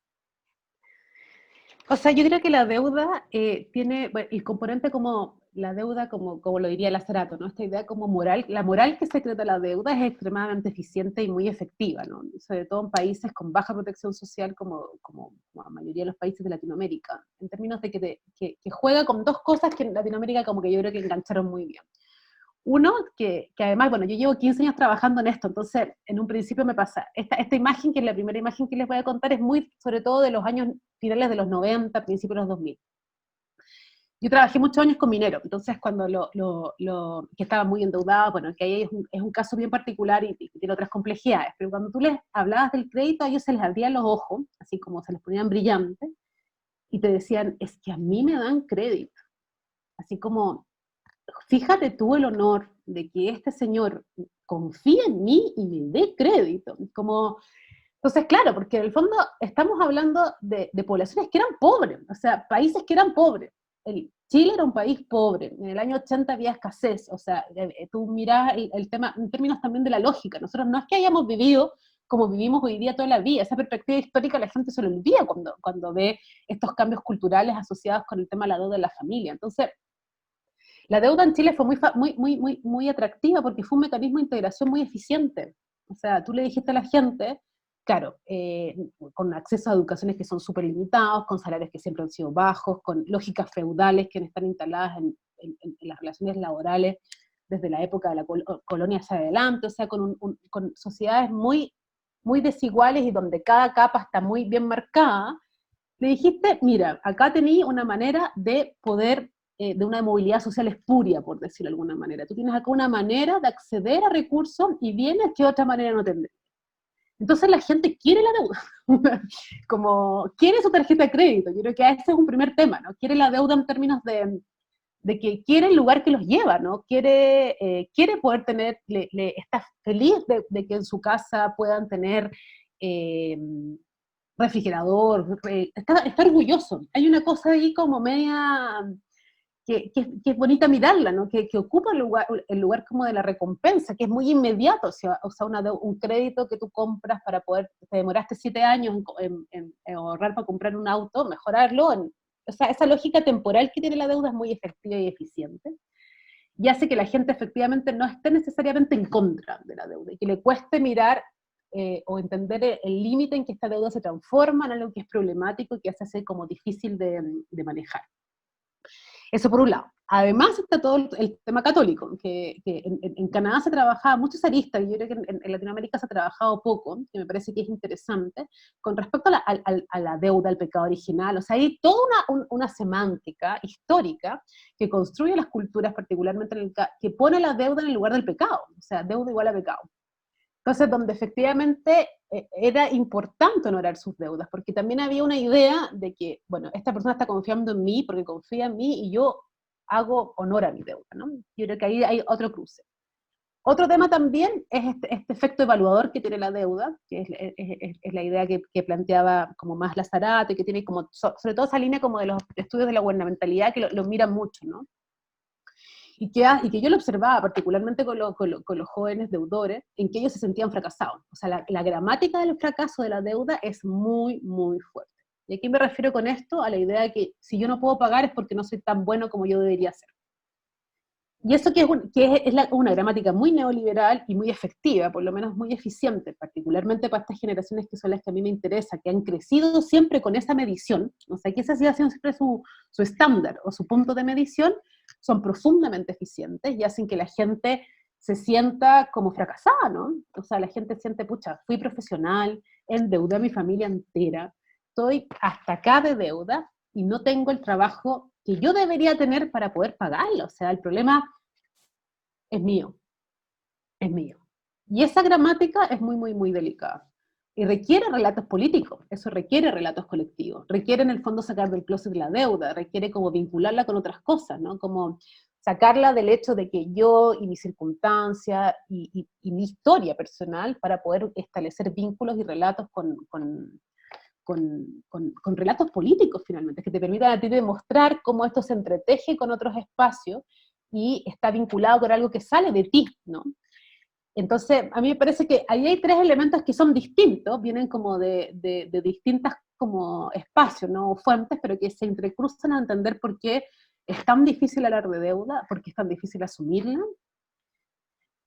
O sea, yo creo que la deuda tiene el componente como la deuda, como lo diría Lacerato, ¿no? Esta idea como moral, la moral que secreta la deuda es extremadamente eficiente y muy efectiva, ¿no? Sobre todo en países con baja protección social como la mayoría de los países de Latinoamérica, en términos de que juega con dos cosas que en Latinoamérica como que yo creo que engancharon muy bien. Uno, que además, bueno, yo llevo 15 años trabajando en esto, entonces en un principio me pasa, esta imagen, que es la primera imagen que les voy a contar, es muy, sobre todo de los años finales de los 90, principios de los 2000. Yo trabajé muchos años con mineros, entonces cuando que estaba muy endeudado, bueno, que ahí es un caso bien particular y tiene otras complejidades, pero cuando tú les hablabas del crédito, a ellos se les abrían los ojos, así como se les ponían brillantes, y te decían, es que a mí me dan crédito, así como, fíjate tú el honor de que este señor confíe en mí y me dé crédito, como Entonces, claro, porque en el fondo estamos hablando de poblaciones que eran pobres, o sea, países que eran pobres. Chile era un país pobre, en el año 80 había escasez, o sea, tú mirás el tema en términos también de la lógica, nosotros no es que hayamos vivido como vivimos hoy día toda la vida, esa perspectiva histórica la gente se lo olvida cuando ve estos cambios culturales asociados con el tema de la deuda de la familia. Entonces, la deuda en Chile fue muy atractiva porque fue un mecanismo de integración muy eficiente. O sea, tú le dijiste a la gente, claro, con acceso a educaciones que son súper limitados, con salarios que siempre han sido bajos, con lógicas feudales que están instaladas en las relaciones laborales desde la época de la colonia hacia adelante, o sea, con sociedades muy desiguales y donde cada capa está muy bien marcada. Le dijiste, mira, acá tení una manera de poder, de una movilidad social espuria, por decirlo de alguna manera. Tú tienes acá una manera de acceder a recursos y bienes que de otra manera no tendrías. Entonces la gente quiere la deuda, como quiere su tarjeta de crédito. Yo creo que ese es un primer tema, ¿no? Quiere la deuda en términos de que quiere el lugar que los lleva, ¿no? Quiere poder tener, está feliz de que en su casa puedan tener refrigerador, está orgulloso. Hay una cosa ahí como media que es bonita mirarla, ¿no? Que ocupa el lugar como de la recompensa, que es muy inmediato. O sea un crédito que tú compras para poder, te demoraste 7 años en ahorrar para comprar un auto, mejorarlo. O sea, esa lógica temporal que tiene la deuda es muy efectiva y eficiente. Y hace que la gente efectivamente no esté necesariamente en contra de la deuda y que le cueste mirar o entender el límite en que esta deuda se transforma en algo que es problemático y que hace como difícil de manejar. Eso por un lado. Además está todo el tema católico, que en Canadá se trabajaba muchos aristas, y yo creo que en Latinoamérica se ha trabajado poco, que me parece que es interesante, con respecto a la deuda, al pecado original. O sea, hay toda una semántica histórica que construye las culturas, particularmente que pone la deuda en el lugar del pecado. O sea, deuda igual a pecado. Entonces, donde efectivamente era importante honorar sus deudas, porque también había una idea de que, bueno, esta persona está confiando en mí porque confía en mí y yo hago honor a mi deuda, ¿no? Yo creo que ahí hay otro cruce. Otro tema también es este efecto evaluador que tiene la deuda, que es la idea que planteaba como más Lazarato, y que tiene como, sobre todo esa línea como de los estudios de la gubernamentalidad, que lo miran mucho, ¿no? Y que yo lo observaba particularmente con los jóvenes deudores, en que ellos se sentían fracasados. O sea, la gramática del fracaso de la deuda es muy fuerte. ¿Y a qué me refiero con esto? A la idea de que si yo no puedo pagar es porque no soy tan bueno como yo debería ser. Y eso una gramática muy neoliberal y muy efectiva, por lo menos muy eficiente, particularmente para estas generaciones que son las que a mí me interesa, que han crecido siempre con esa medición, o sea, que esa sigue siendo siempre su estándar o su punto de medición, son profundamente eficientes y hacen que la gente se sienta como fracasada, ¿no? O sea, la gente siente, pucha, fui profesional, endeudé a mi familia entera, estoy hasta acá de deuda y no tengo el trabajo que yo debería tener para poder pagarlo. O sea, el problema es mío, es mío. Y esa gramática es muy delicada. Y requiere relatos políticos, eso requiere relatos colectivos, requiere en el fondo sacar del closet la deuda, requiere como vincularla con otras cosas, ¿no? Como sacarla del hecho de que yo y mi circunstancia y mi historia personal para poder establecer vínculos y relatos con relatos políticos finalmente, que te permitan a ti demostrar cómo esto se entreteje con otros espacios y está vinculado con algo que sale de ti, ¿no? Entonces, a mí me parece que ahí hay 3 elementos que son distintos, vienen como de distintas como espacios, ¿no? Fuentes, pero que se entrecruzan a entender por qué es tan difícil hablar de deuda, por qué es tan difícil asumirla,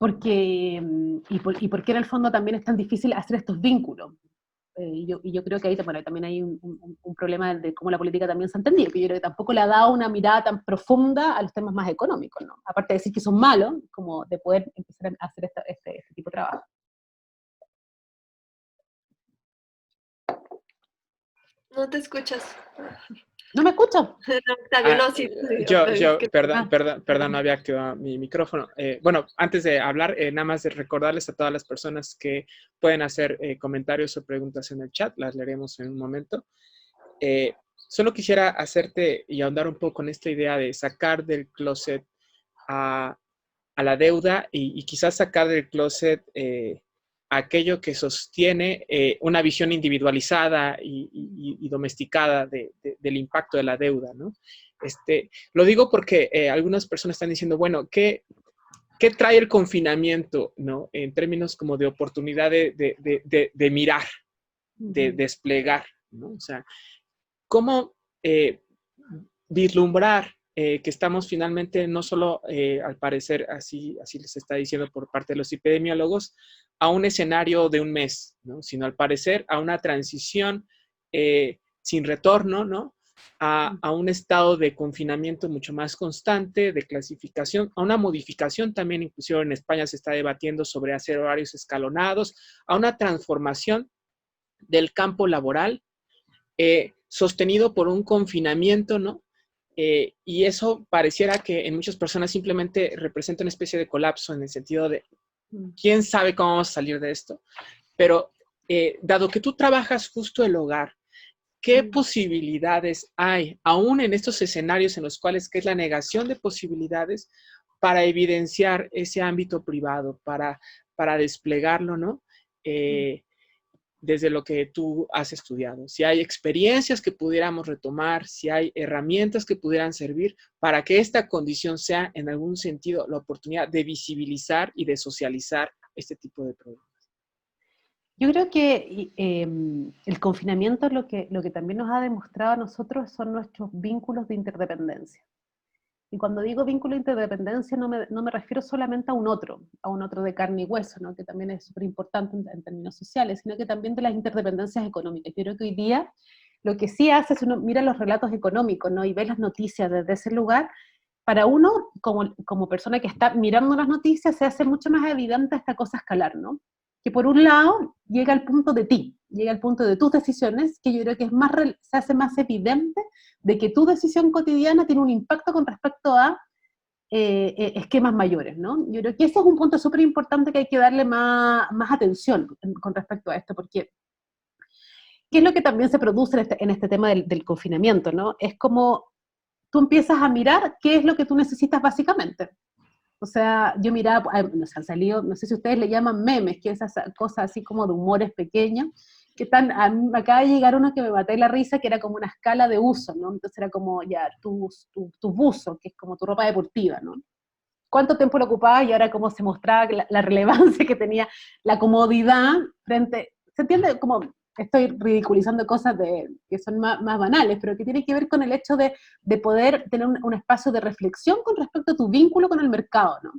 y por qué en el fondo también es tan difícil hacer estos vínculos. Y yo creo que ahí bueno, también hay un problema de cómo la política también se ha entendido, que yo creo que tampoco le ha dado una mirada tan profunda a los temas más económicos, ¿no? Aparte de decir que son malos, como de poder empezar a hacer este tipo de trabajo. No te escuchas. ¿No me escucho? No, Octavio, no, sí. Perdón, no había activado mi micrófono. Bueno, antes de hablar, nada más de recordarles a todas las personas que pueden hacer comentarios o preguntas en el chat, las leeremos en un momento. Solo quisiera hacerte y ahondar un poco en esta idea de sacar del closet a la deuda y quizás sacar del closet aquello que sostiene una visión individualizada y domesticada del impacto de la deuda, ¿no? Lo digo porque algunas personas están diciendo, bueno, ¿qué trae el confinamiento, ¿no? En términos como de oportunidad de mirar, de desplegar, ¿no? O sea, ¿cómo vislumbrar que estamos finalmente, no solo al parecer, así les está diciendo por parte de los epidemiólogos, a un escenario de un mes, ¿no? Sino al parecer a una transición sin retorno, ¿no? A un estado de confinamiento mucho más constante, de clasificación, a una modificación también, inclusive en España se está debatiendo sobre hacer horarios escalonados, a una transformación del campo laboral sostenido por un confinamiento, ¿no? Y eso pareciera que en muchas personas simplemente representa una especie de colapso en el sentido de quién sabe cómo vamos a salir de esto. Pero dado que tú trabajas justo el hogar, ¿qué posibilidades hay, aún en estos escenarios en los cuales que es la negación de posibilidades, para evidenciar ese ámbito privado, para desplegarlo, ¿no? Desde lo que tú has estudiado. Si hay experiencias que pudiéramos retomar, si hay herramientas que pudieran servir para que esta condición sea, en algún sentido, la oportunidad de visibilizar y de socializar este tipo de problemas. Yo creo que el confinamiento lo que también nos ha demostrado a nosotros son nuestros vínculos de interdependencia. Y cuando digo vínculo de interdependencia no me refiero solamente a un otro de carne y hueso, ¿no? Que también es súper importante en términos sociales, sino que también de las interdependencias económicas. Yo creo que hoy día lo que sí hace es uno mira los relatos económicos, ¿no? Y ve las noticias desde ese lugar. Para uno, como persona que está mirando las noticias, se hace mucho más evidente esta cosa escalar, ¿no? Que por un lado llega al punto de ti, llega al punto de tus decisiones, que yo creo que se hace más evidente de que tu decisión cotidiana tiene un impacto con respecto a esquemas mayores, ¿no? Yo creo que ese es un punto súper importante que hay que darle más atención con respecto a esto, porque ¿qué es lo que también se produce en este tema del confinamiento, ¿no? Es como tú empiezas a mirar qué es lo que tú necesitas básicamente. O sea, yo miraba, nos han salido, no sé si ustedes le llaman memes, que esas cosas así como de humores pequeños, que están, me acaba de llegar uno que me maté la risa, que era como una escala de uso, ¿no? Entonces era como, ya, tu buzo, que es como tu ropa deportiva, ¿no? ¿Cuánto tiempo lo ocupaba? Y ahora cómo se mostraba la relevancia que tenía la comodidad frente, ¿se entiende? Como estoy ridiculizando cosas que son más banales, pero que tiene que ver con el hecho de poder tener un espacio de reflexión con respecto a tu vínculo con el mercado, ¿no?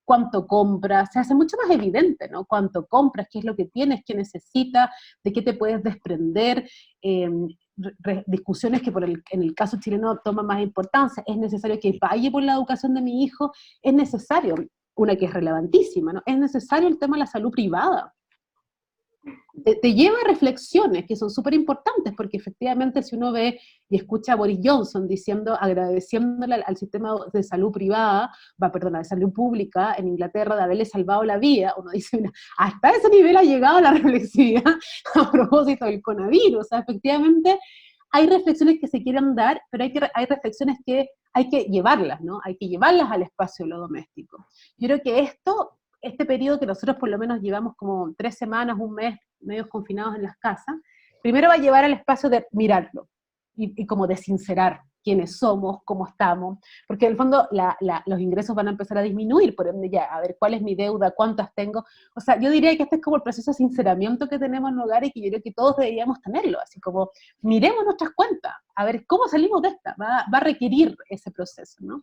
Cuánto compras, se hace mucho más evidente, ¿no? Cuánto compras, qué es lo que tienes, qué necesitas, de qué te puedes desprender, discusiones que en el caso chileno toman más importancia. Es necesario que pague por la educación de mi hijo, es necesario, una que es relevantísima, ¿no? Es necesario el tema de la salud privada. Te lleva a reflexiones que son súper importantes, porque efectivamente si uno ve y escucha a Boris Johnson agradeciéndole al sistema de salud privada, de salud pública en Inglaterra de haberle salvado la vida, uno dice, mira, hasta ese nivel ha llegado la reflexividad a propósito del coronavirus. O sea, efectivamente hay reflexiones que se quieren dar, pero hay reflexiones que hay que llevarlas, ¿no? Hay que llevarlas al espacio de lo doméstico. Yo creo que este periodo que nosotros por lo menos llevamos como 3 semanas, un mes, medios confinados en las casas, primero va a llevar al espacio de mirarlo y como de sincerar quiénes somos, cómo estamos, porque en el fondo los ingresos van a empezar a disminuir, por ende ya, a ver cuál es mi deuda, cuántas tengo. O sea, yo diría que este es como el proceso de sinceramiento que tenemos en el hogar y que yo creo que todos deberíamos tenerlo, así como miremos nuestras cuentas, a ver cómo salimos de esta, va a requerir ese proceso, ¿no?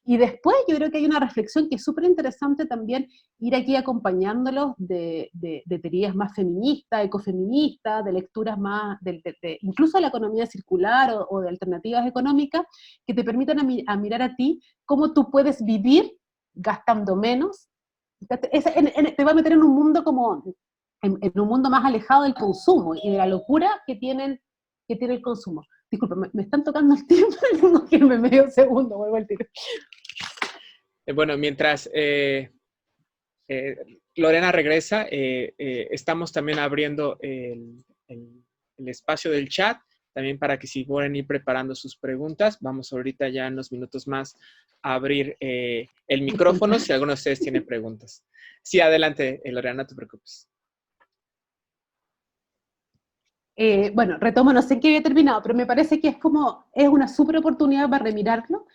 Y después yo creo que hay una reflexión que es súper interesante también, ir aquí acompañándolos de teorías más feministas, ecofeministas, de lecturas más, incluso de la economía circular o de alternativas económicas, que te permitan a mirar a ti cómo tú puedes vivir gastando menos. Te va a meter en un mundo en un mundo más alejado del consumo y de la locura que tiene el consumo. Disculpa, me están tocando el tiempo, tengo que irme medio segundo, vuelvo al tiro. Bueno, mientras Lorena regresa, estamos también abriendo el espacio del chat, también para que si pueden ir preparando sus preguntas. Vamos ahorita ya en unos minutos más a abrir el micrófono si alguno de ustedes tiene preguntas. Sí, adelante, Lorena, no te preocupes. bueno, retomo, no sé en qué había terminado, pero me parece que es una súper oportunidad para remirarlo,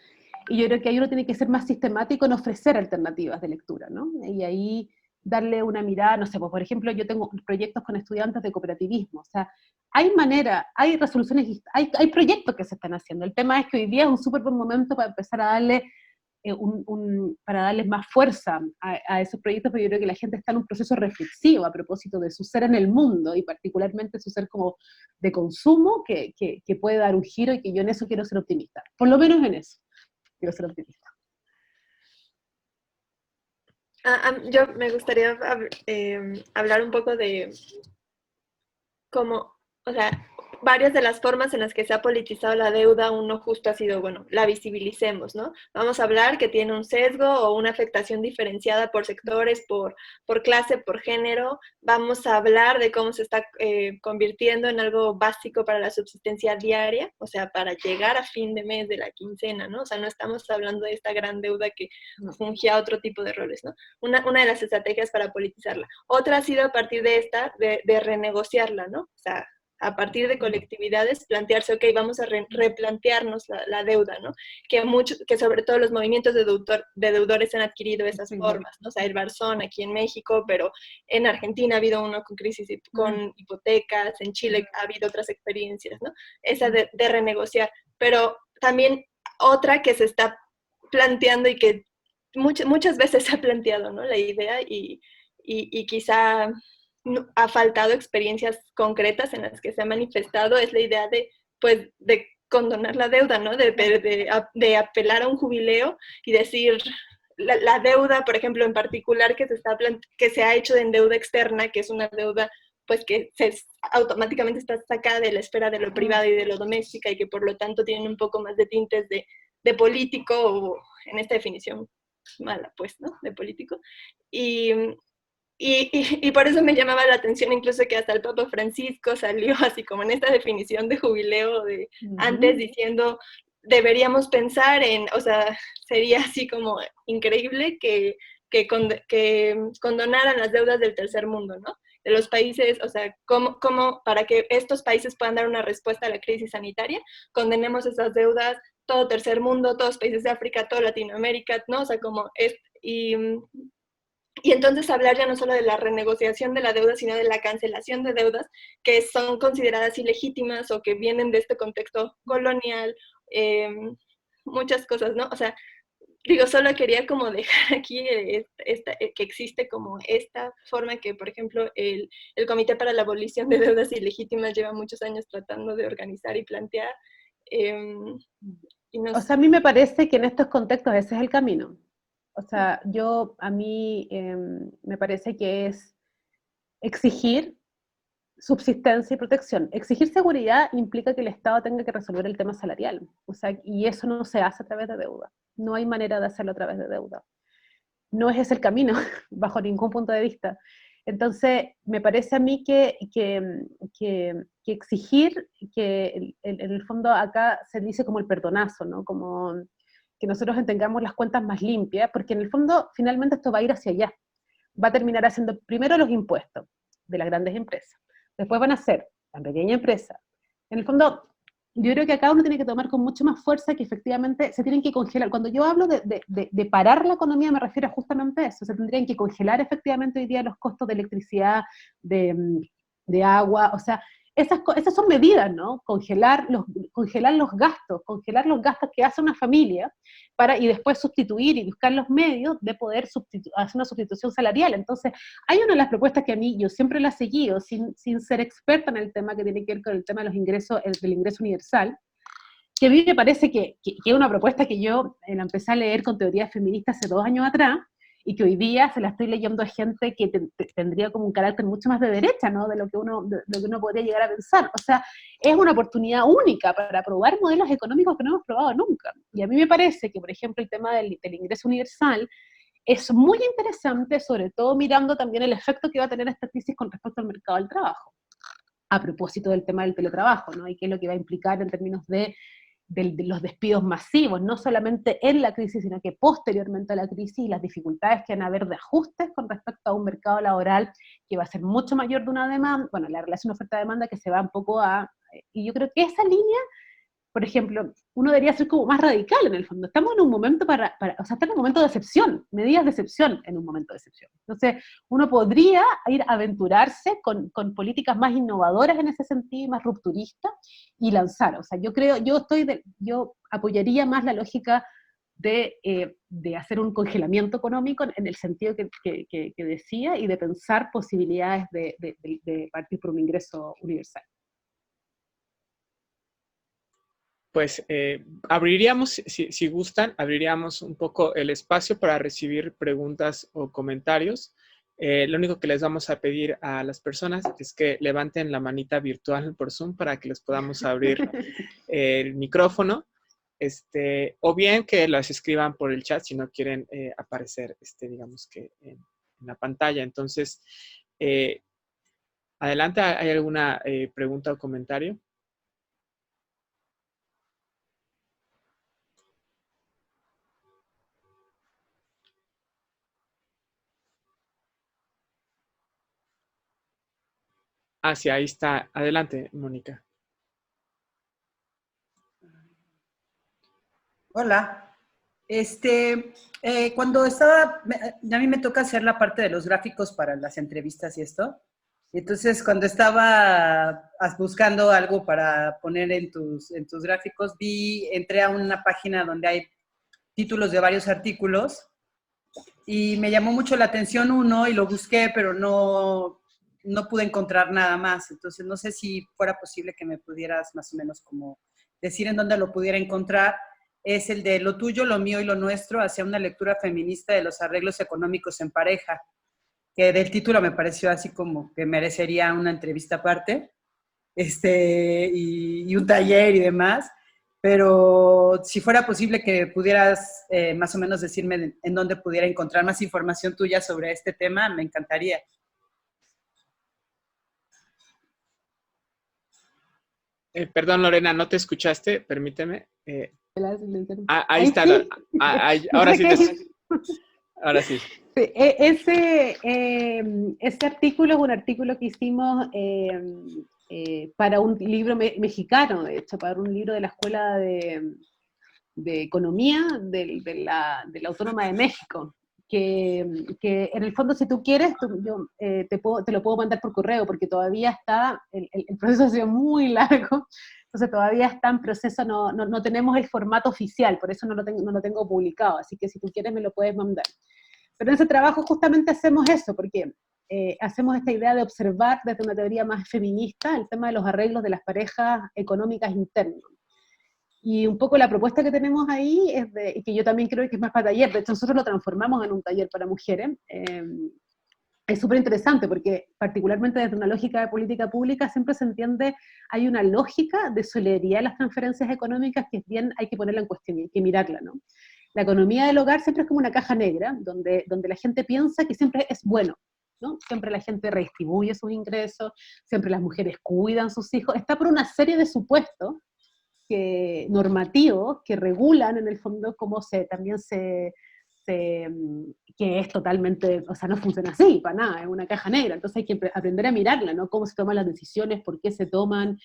y yo creo que ahí uno tiene que ser más sistemático en ofrecer alternativas de lectura, ¿no? Y ahí darle una mirada, no sé, pues por ejemplo, yo tengo proyectos con estudiantes de cooperativismo, o sea, hay manera, hay resoluciones, hay proyectos que se están haciendo. El tema es que hoy día es un súper buen momento para empezar a darle para darles más fuerza a esos proyectos, porque yo creo que la gente está en un proceso reflexivo a propósito de su ser en el mundo, y particularmente su ser como de consumo, que puede dar un giro, y que yo en eso quiero ser optimista. Por lo menos en eso quiero ser optimista. Yo me gustaría hablar un poco de cómo, o sea, varias de las formas en las que se ha politizado la deuda, uno justo ha sido, bueno, la visibilicemos, ¿no? Vamos a hablar que tiene un sesgo o una afectación diferenciada por sectores, por clase, por género. Vamos a hablar de cómo se está convirtiendo en algo básico para la subsistencia diaria, o sea, para llegar a fin de mes de la quincena, ¿no? O sea, no estamos hablando de esta gran deuda que fungía otro tipo de roles, ¿no? Una de las estrategias para politizarla. Otra ha sido a partir de esta, de renegociarla, ¿no? O sea, a partir de colectividades, plantearse, ok, vamos a replantearnos la deuda, ¿no? Que sobre todo los movimientos de deudores han adquirido esas formas, ¿no? O sea, el Barzón aquí en México, pero en Argentina ha habido uno con crisis, con hipotecas, en Chile ha habido otras experiencias, ¿no? Esa de renegociar, pero también otra que se está planteando y que muchas veces se ha planteado, ¿no? La idea y quizá ha faltado experiencias concretas en las que se ha manifestado, es la idea de, pues, de condonar la deuda, ¿no? De apelar a un jubileo y decir, la deuda, por ejemplo, en particular que se ha hecho en deuda externa, que es una deuda pues que automáticamente está sacada de la esfera de lo privado y de lo doméstica, y que por lo tanto tienen un poco más de tintes de político, o en esta definición mala, pues, ¿no? De político. Y por eso me llamaba la atención incluso que hasta el Papa Francisco salió así como en esta definición de jubileo antes, diciendo, deberíamos pensar en, o sea, sería así como increíble que condonaran las deudas del tercer mundo, ¿no? De los países, o sea, cómo para que estos países puedan dar una respuesta a la crisis sanitaria, condenemos esas deudas, todo tercer mundo, todos países de África, toda Latinoamérica, ¿no? O sea, como es, y entonces hablar ya no solo de la renegociación de la deuda, sino de la cancelación de deudas que son consideradas ilegítimas o que vienen de este contexto colonial, muchas cosas, ¿no? O sea, digo, solo quería como dejar aquí que existe como esta forma que, por ejemplo, el Comité para la Abolición de Deudas Ilegítimas lleva muchos años tratando de organizar y plantear. O sea, a mí me parece que en estos contextos ese es el camino. O sea, a mí me parece que es exigir subsistencia y protección. Exigir seguridad implica que el Estado tenga que resolver el tema salarial. O sea, y eso no se hace a través de deuda. No hay manera de hacerlo a través de deuda. No es ese el camino, bajo ningún punto de vista. Entonces, me parece a mí que exigir, que en el fondo acá se dice como el perdonazo, ¿no? Como que nosotros tengamos las cuentas más limpias, porque en el fondo finalmente esto va a ir hacia allá. Va a terminar haciendo primero los impuestos de las grandes empresas, después van a ser la pequeña empresa. En el fondo, yo creo que acá uno tiene que tomar con mucho más fuerza que efectivamente se tienen que congelar. Cuando yo hablo de parar la economía, me refiero justamente a eso. Se tendrían que congelar efectivamente hoy día los costos de electricidad, de agua, o sea, esas son medidas, ¿no? Congelar los gastos que hace una familia, y después sustituir y buscar los medios de poder hacer una sustitución salarial. Entonces, hay una de las propuestas que a mí, yo siempre la he seguido, sin ser experta en el tema, que tiene que ver con el tema de los ingresos, del ingreso universal, que a mí me parece que es una propuesta que yo la empecé a leer con teoría feminista hace 2 años atrás, y que hoy día se la estoy leyendo a gente que tendría como un carácter mucho más de derecha, ¿no? De lo que uno podría llegar a pensar. O sea, es una oportunidad única para probar modelos económicos que no hemos probado nunca. Y a mí me parece que, por ejemplo, el tema del ingreso universal es muy interesante, sobre todo mirando también el efecto que va a tener esta crisis con respecto al mercado del trabajo, a propósito del tema del teletrabajo, ¿no? Y qué es lo que va a implicar en términos de de los despidos masivos, no solamente en la crisis, sino que posteriormente a la crisis, y las dificultades que van a haber de ajustes con respecto a un mercado laboral que va a ser mucho mayor de una demanda, bueno, la relación oferta-demanda que se va un poco a... Y yo creo que esa línea, por ejemplo, uno debería ser como más radical en el fondo. Estamos en un momento o sea, estamos en un momento de excepción, medidas de excepción en un momento de excepción. Entonces, uno podría ir a aventurarse con políticas más innovadoras en ese sentido, más rupturistas, y lanzar. O sea, yo apoyaría más la lógica de hacer un congelamiento económico en el sentido que decía, y de pensar posibilidades de partir por un ingreso universal. Pues abriríamos, si gustan, abriríamos un poco el espacio para recibir preguntas o comentarios. Lo único que les vamos a pedir a las personas es que levanten la manita virtual por Zoom para que les podamos abrir el micrófono, o bien que las escriban por el chat si no quieren aparecer, digamos que en la pantalla. Entonces, adelante, ¿hay alguna pregunta o comentario? Ah, sí, ahí está. Adelante, Mónica. Hola. Cuando estaba, a mí me toca hacer la parte de los gráficos para las entrevistas y esto. Entonces, cuando estaba buscando algo para poner en tus gráficos, entré a una página donde hay títulos de varios artículos y me llamó mucho la atención uno y lo busqué, pero no pude encontrar nada más. Entonces, no sé si fuera posible que me pudieras más o menos como decir en dónde lo pudiera encontrar. Es el de Lo tuyo, lo mío y lo nuestro, hacia una lectura feminista de los arreglos económicos en pareja, que del título me pareció así como que merecería una entrevista aparte, y un taller y demás. Pero si fuera posible que pudieras más o menos decirme en dónde pudiera encontrar más información tuya sobre este tema, me encantaría. Perdón, Lorena, ¿no te escuchaste? Permíteme. Ahí Ahí está. sí. Ahora sí. Ahora sí. Sí, ese artículo es un artículo que hicimos para un libro mexicano, de hecho, para un libro de la Escuela de Economía de la Autónoma de México, que en el fondo, si tú quieres, yo te lo puedo mandar por correo, porque todavía está, el proceso ha sido muy largo, entonces todavía está en proceso, no tenemos el formato oficial, por eso no lo tengo publicado, así que si tú quieres me lo puedes mandar. Pero en ese trabajo justamente hacemos eso, porque hacemos esta idea de observar desde una teoría más feminista el tema de los arreglos de las parejas económicas internas. Y un poco la propuesta que tenemos ahí y que yo también creo que es más para taller, de hecho nosotros lo transformamos en un taller para mujeres, es súper interesante porque particularmente desde una lógica de política pública siempre se entiende, hay una lógica de solidaridad de las transferencias económicas que es bien, hay que ponerla en cuestión, hay que mirarla, ¿no? La economía del hogar siempre es como una caja negra, donde la gente piensa que siempre es bueno, ¿no? Siempre la gente redistribuye sus ingresos, siempre las mujeres cuidan sus hijos, está por una serie de supuestos normativos que regulan en el fondo cómo que es totalmente, o sea, no funciona así, para nada, es una caja negra, entonces hay que aprender a mirarla, ¿no? Cómo se toman las decisiones, por qué se toman,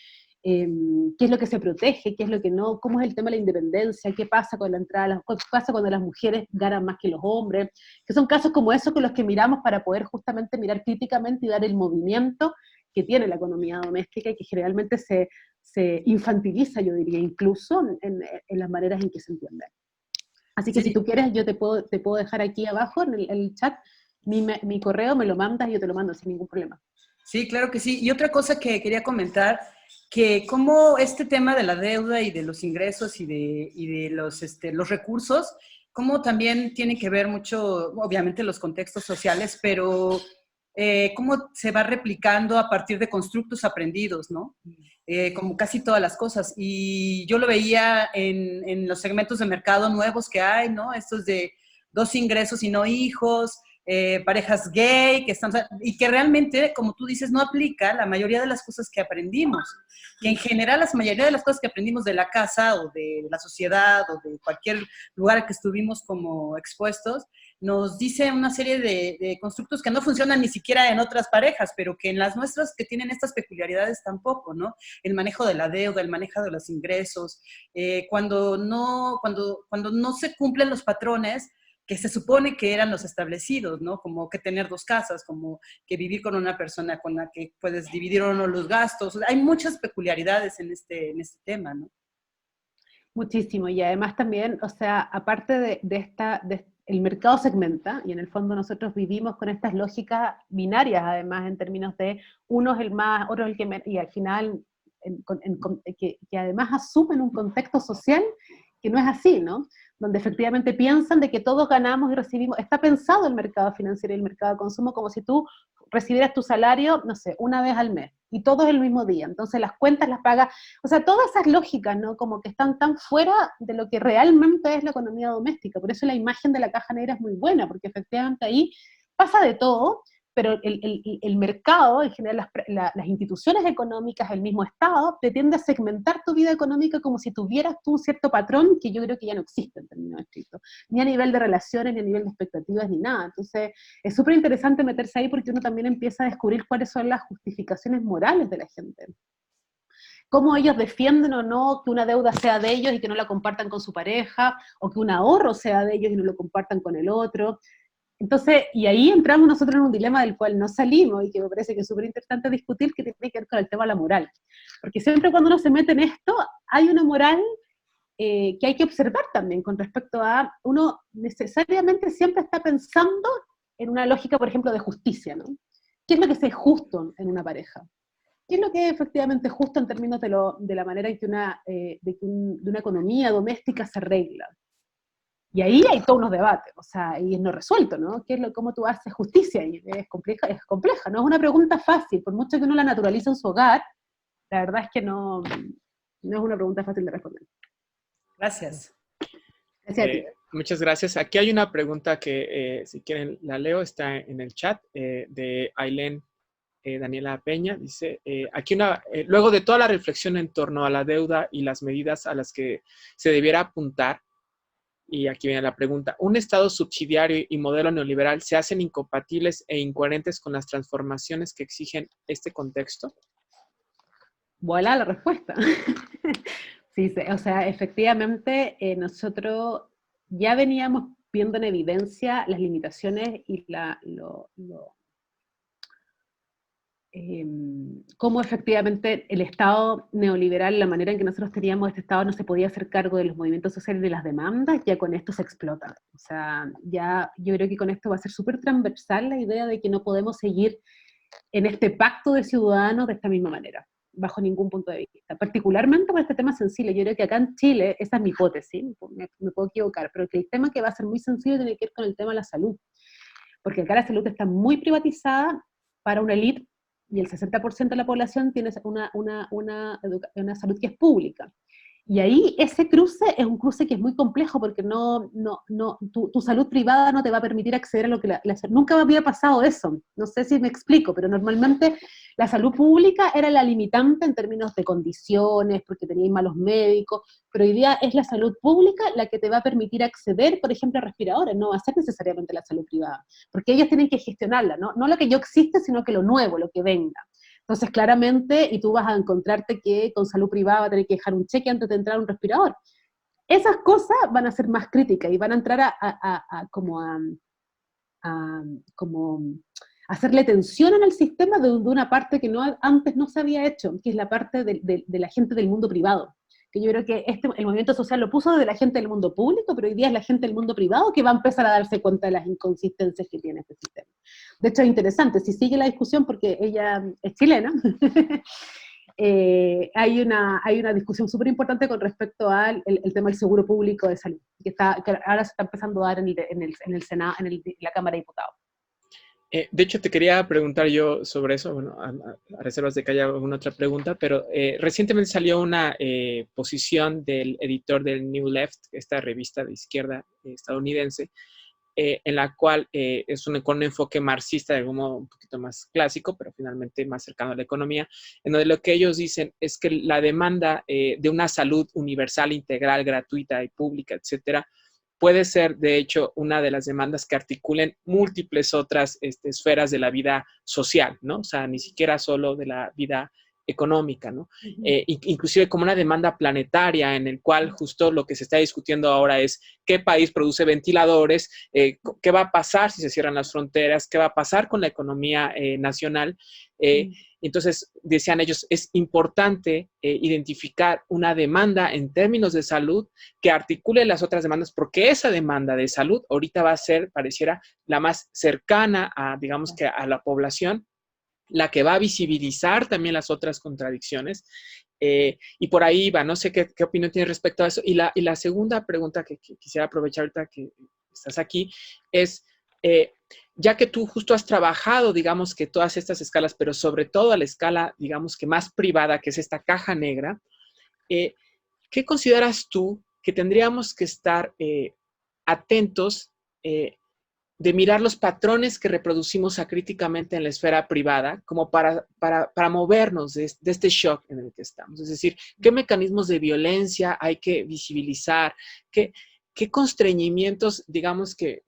qué es lo que se protege, qué es lo que no, cómo es el tema de la independencia, qué pasa con la entrada, qué pasa cuando las mujeres ganan más que los hombres, que son casos como esos con los que miramos para poder justamente mirar críticamente y dar el movimiento que tiene la economía doméstica y que generalmente se infantiliza, yo diría, incluso en las maneras en que se entiende. Así que sí, si tú quieres, yo te puedo dejar aquí abajo en el chat mi correo, me lo mandas y yo te lo mando sin ningún problema. Sí, claro que sí. Y otra cosa que quería comentar, que como este tema de la deuda y de los ingresos y de los recursos, como también tiene que ver mucho, obviamente, los contextos sociales, pero cómo se va replicando a partir de constructos aprendidos, ¿no? Como casi todas las cosas. Y yo lo veía en los segmentos de mercado nuevos que hay, ¿no? Estos de 2 ingresos y no hijos, parejas gay, que están, y que realmente, como tú dices, no aplica la mayoría de las cosas que aprendimos. Que en general la mayoría de las cosas que aprendimos de la casa o de la sociedad o de cualquier lugar que estuvimos como expuestos, nos dice una serie de constructos que no funcionan ni siquiera en otras parejas, pero que en las nuestras que tienen estas peculiaridades tampoco, ¿no? El manejo de la deuda, el manejo de los ingresos, cuando no se cumplen los patrones que se supone que eran los establecidos, ¿no? Como que tener 2 casas, como que vivir con una persona con la que puedes dividir o no los gastos. O sea, hay muchas peculiaridades en este tema, ¿no? Muchísimo, y además también, o sea, aparte el mercado segmenta, y en el fondo nosotros vivimos con estas lógicas binarias, además, en términos de uno es el más, otro es el que menos, y al final, que además asumen un contexto social que no es así, ¿no? Donde efectivamente piensan de que todos ganamos y recibimos, está pensado el mercado financiero y el mercado de consumo como si tú recibieras tu salario, no sé, una vez al mes, y todo es el mismo día, entonces las cuentas las pagas, o sea, todas esas lógicas, ¿no? Como que están tan fuera de lo que realmente es la economía doméstica, por eso la imagen de la caja negra es muy buena, porque efectivamente ahí pasa de todo, pero el mercado, en general las instituciones económicas, el mismo Estado, te tiende a segmentar tu vida económica como si tuvieras tú un cierto patrón que yo creo que ya no existe en términos estrictos, ni a nivel de relaciones, ni a nivel de expectativas, ni nada. Entonces, es súper interesante meterse ahí porque uno también empieza a descubrir cuáles son las justificaciones morales de la gente. Cómo ellos defienden o no que una deuda sea de ellos y que no la compartan con su pareja, o que un ahorro sea de ellos y no lo compartan con el otro. Entonces, y ahí entramos nosotros en un dilema del cual no salimos y que me parece que es súper interesante discutir, que tiene que ver con el tema de la moral. Porque siempre cuando uno se mete en esto, hay una moral que hay que observar también con respecto a, uno necesariamente siempre está pensando en una lógica, por ejemplo, de justicia, ¿no? ¿Qué es lo que es justo en una pareja? ¿Qué es lo que es efectivamente justo en términos de la manera en que de una economía doméstica se arregla? Y ahí hay todos unos debates, o sea, y es no resuelto, ¿no? ¿Cómo tú haces justicia? Y es compleja, no es una pregunta fácil, por mucho que uno la naturalice en su hogar, la verdad es que no es una pregunta fácil de responder. Gracias. Gracias a ti. Muchas gracias. Aquí hay una pregunta que, si quieren, la leo, está en el chat, de Ailén Daniela Peña. Dice, luego de toda la reflexión en torno a la deuda y las medidas a las que se debiera apuntar, y aquí viene la pregunta, ¿un Estado subsidiario y modelo neoliberal se hacen incompatibles e incoherentes con las transformaciones que exigen este contexto? Voilà la respuesta. Sí, o sea, efectivamente nosotros ya veníamos viendo en evidencia las limitaciones y cómo efectivamente el Estado neoliberal, la manera en que nosotros teníamos este Estado no se podía hacer cargo de los movimientos sociales y de las demandas, ya con esto se explota. O sea, ya yo creo que con esto va a ser súper transversal la idea de que no podemos seguir en este pacto de ciudadanos de esta misma manera, bajo ningún punto de vista. Particularmente por este tema sensible. Yo creo que acá en Chile, esa es mi hipótesis, me puedo equivocar, pero que el tema que va a ser muy sensible tiene que ver con el tema de la salud. Porque acá la salud está muy privatizada para una élite, y el 60% de la población tiene una salud que es pública. Y ahí ese cruce es un cruce que es muy complejo porque tu salud privada no te va a permitir acceder a lo que nunca había pasado eso. No sé si me explico, pero normalmente la salud pública era la limitante en términos de condiciones, porque teníais malos médicos, pero hoy día es la salud pública la que te va a permitir acceder, por ejemplo, a respiradores, no va a ser necesariamente la salud privada, porque ellos tienen que gestionarla, no lo que ya existe, sino que lo nuevo, lo que venga. Entonces, claramente, y tú vas a encontrarte que con salud privada va a tener que dejar un cheque antes de entrar a un respirador. Esas cosas van a ser más críticas y van a entrar como hacerle tensión en el sistema de una parte que antes no se había hecho, que es la parte de la gente del mundo privado. Que yo creo que el movimiento social lo puso desde la gente del mundo público, pero hoy día es la gente del mundo privado que va a empezar a darse cuenta de las inconsistencias que tiene este sistema. De hecho, es interesante, si sigue la discusión, porque ella es chilena, hay una discusión súper importante con respecto al el tema del seguro público de salud, que ahora se está empezando a dar en el Senado, en la Cámara de Diputados. De hecho, te quería preguntar yo sobre eso, bueno, a reservas de que haya alguna otra pregunta, pero recientemente salió una posición del editor del New Left, esta revista de izquierda estadounidense, en la cual con un enfoque marxista, de algún modo un poquito más clásico, pero finalmente más cercano a la economía, en donde lo que ellos dicen es que la demanda de una salud universal, integral, gratuita y pública, etcétera, puede ser, de hecho, una de las demandas que articulen múltiples otras esferas de la vida social, ¿no? O sea, ni siquiera solo de la vida económica, ¿no? Inclusive como una demanda planetaria en el cual justo lo que se está discutiendo ahora es qué país produce ventiladores, qué va a pasar si se cierran las fronteras, qué va a pasar con la economía nacional. Entonces, decían ellos, es importante identificar una demanda en términos de salud que articule las otras demandas, porque esa demanda de salud ahorita va a ser, pareciera, la más cercana a, digamos que a la población, la que va a visibilizar también las otras contradicciones. Y por ahí va, no sé qué opinión tienes respecto a eso. Y la segunda pregunta que quisiera aprovechar ahorita que estás aquí es, ya que tú justo has trabajado, digamos que todas estas escalas, pero sobre todo a la escala, digamos que más privada, que es esta caja negra, ¿qué consideras tú que tendríamos que estar atentos de mirar los patrones que reproducimos acríticamente en la esfera privada como para movernos de este shock en el que estamos? Es decir, ¿qué mecanismos de violencia hay que visibilizar? ¿Qué constreñimientos, digamos que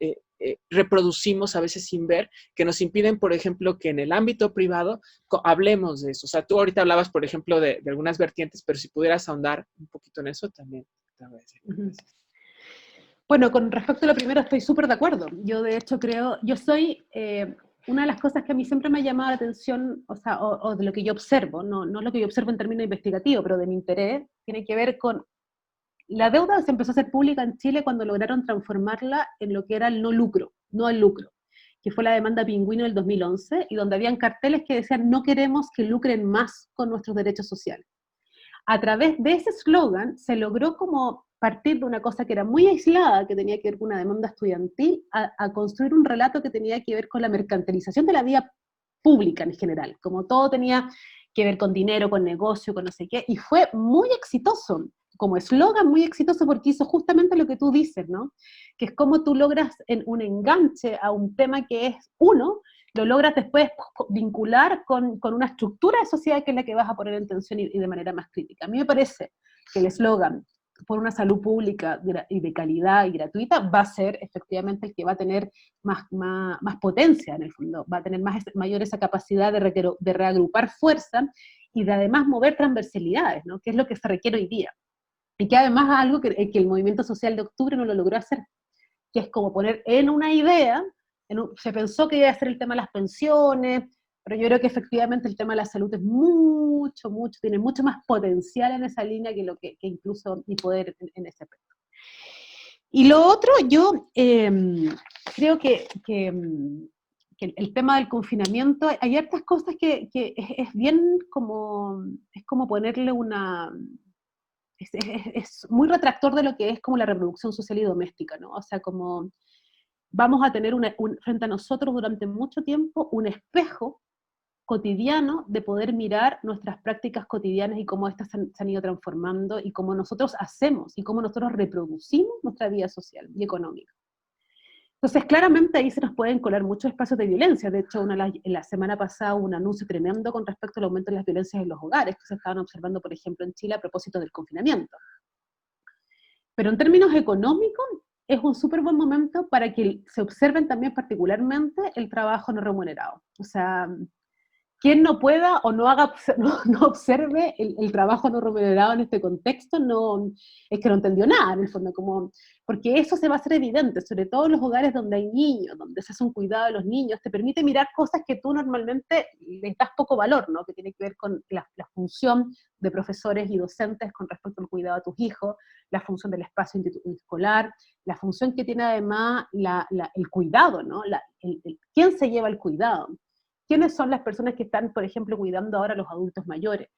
reproducimos a veces sin ver, que nos impiden, por ejemplo, que en el ámbito privado hablemos de eso? O sea, tú ahorita hablabas, por ejemplo, de algunas vertientes, pero si pudieras ahondar un poquito en eso, también te agradecería. Gracias. Bueno, con respecto a lo primero estoy súper de acuerdo. Yo de hecho yo soy, una de las cosas que a mí siempre me ha llamado la atención, o sea, o de lo que yo observo, no lo que yo observo en términos investigativos, pero de mi interés, tiene que ver con la deuda. Se empezó a hacer pública en Chile cuando lograron transformarla en lo que era el no lucro, no el lucro, que fue la demanda Pingüino del 2011, y donde habían carteles que decían no queremos que lucren más con nuestros derechos sociales. A través de ese eslogan se logró como partir de una cosa que era muy aislada, que tenía que ver con una demanda estudiantil, a construir un relato que tenía que ver con la mercantilización de la vida pública en general, como todo tenía que ver con dinero, con negocio, con no sé qué, y fue muy exitoso, como eslogan muy exitoso, porque hizo justamente lo que tú dices, ¿no? Que es como tú logras en un enganche a un tema que es uno, lo logras después vincular con una estructura de sociedad que es la que vas a poner en tensión y de manera más crítica. A mí me parece que el eslogan por una salud pública y de calidad y gratuita va a ser efectivamente el que va a tener más potencia en el fondo, va a tener mayor esa capacidad de reagrupar fuerza y de además mover transversalidades, ¿no? Que es lo que se requiere hoy día. Y que además es algo que el movimiento social de octubre no lo logró hacer, que es como poner en una idea, se pensó que iba a ser el tema de las pensiones, pero yo creo que efectivamente el tema de la salud es tiene mucho más potencial en esa línea que incluso mi poder en ese aspecto. Y lo otro, yo creo que el tema del confinamiento, hay hartas cosas que es bien como, es como ponerle una... Es muy retractor de lo que es como la reproducción social y doméstica, ¿no? O sea, como vamos a tener frente a nosotros durante mucho tiempo un espejo cotidiano de poder mirar nuestras prácticas cotidianas y cómo estas se han ido transformando y cómo nosotros hacemos y cómo nosotros reproducimos nuestra vida social y económica. Entonces, claramente ahí se nos pueden colar muchos espacios de violencia. De hecho, la semana pasada hubo un anuncio tremendo con respecto al aumento de las violencias en los hogares, que se estaban observando, por ejemplo, en Chile a propósito del confinamiento. Pero en términos económicos, es un súper buen momento para que se observen también particularmente el trabajo no remunerado. O sea, quien no pueda o no observe el trabajo no remunerado en este contexto, es que no entendió nada, en el fondo, porque eso se va a hacer evidente, sobre todo en los hogares donde hay niños, donde se hace un cuidado de los niños, te permite mirar cosas que tú normalmente les das poco valor, ¿no? Que tiene que ver con la función de profesores y docentes con respecto al cuidado de tus hijos, la función del espacio escolar, la función que tiene además el cuidado, ¿no? ¿Quién se lleva el cuidado? ¿Quiénes son las personas que están, por ejemplo, cuidando ahora a los adultos mayores?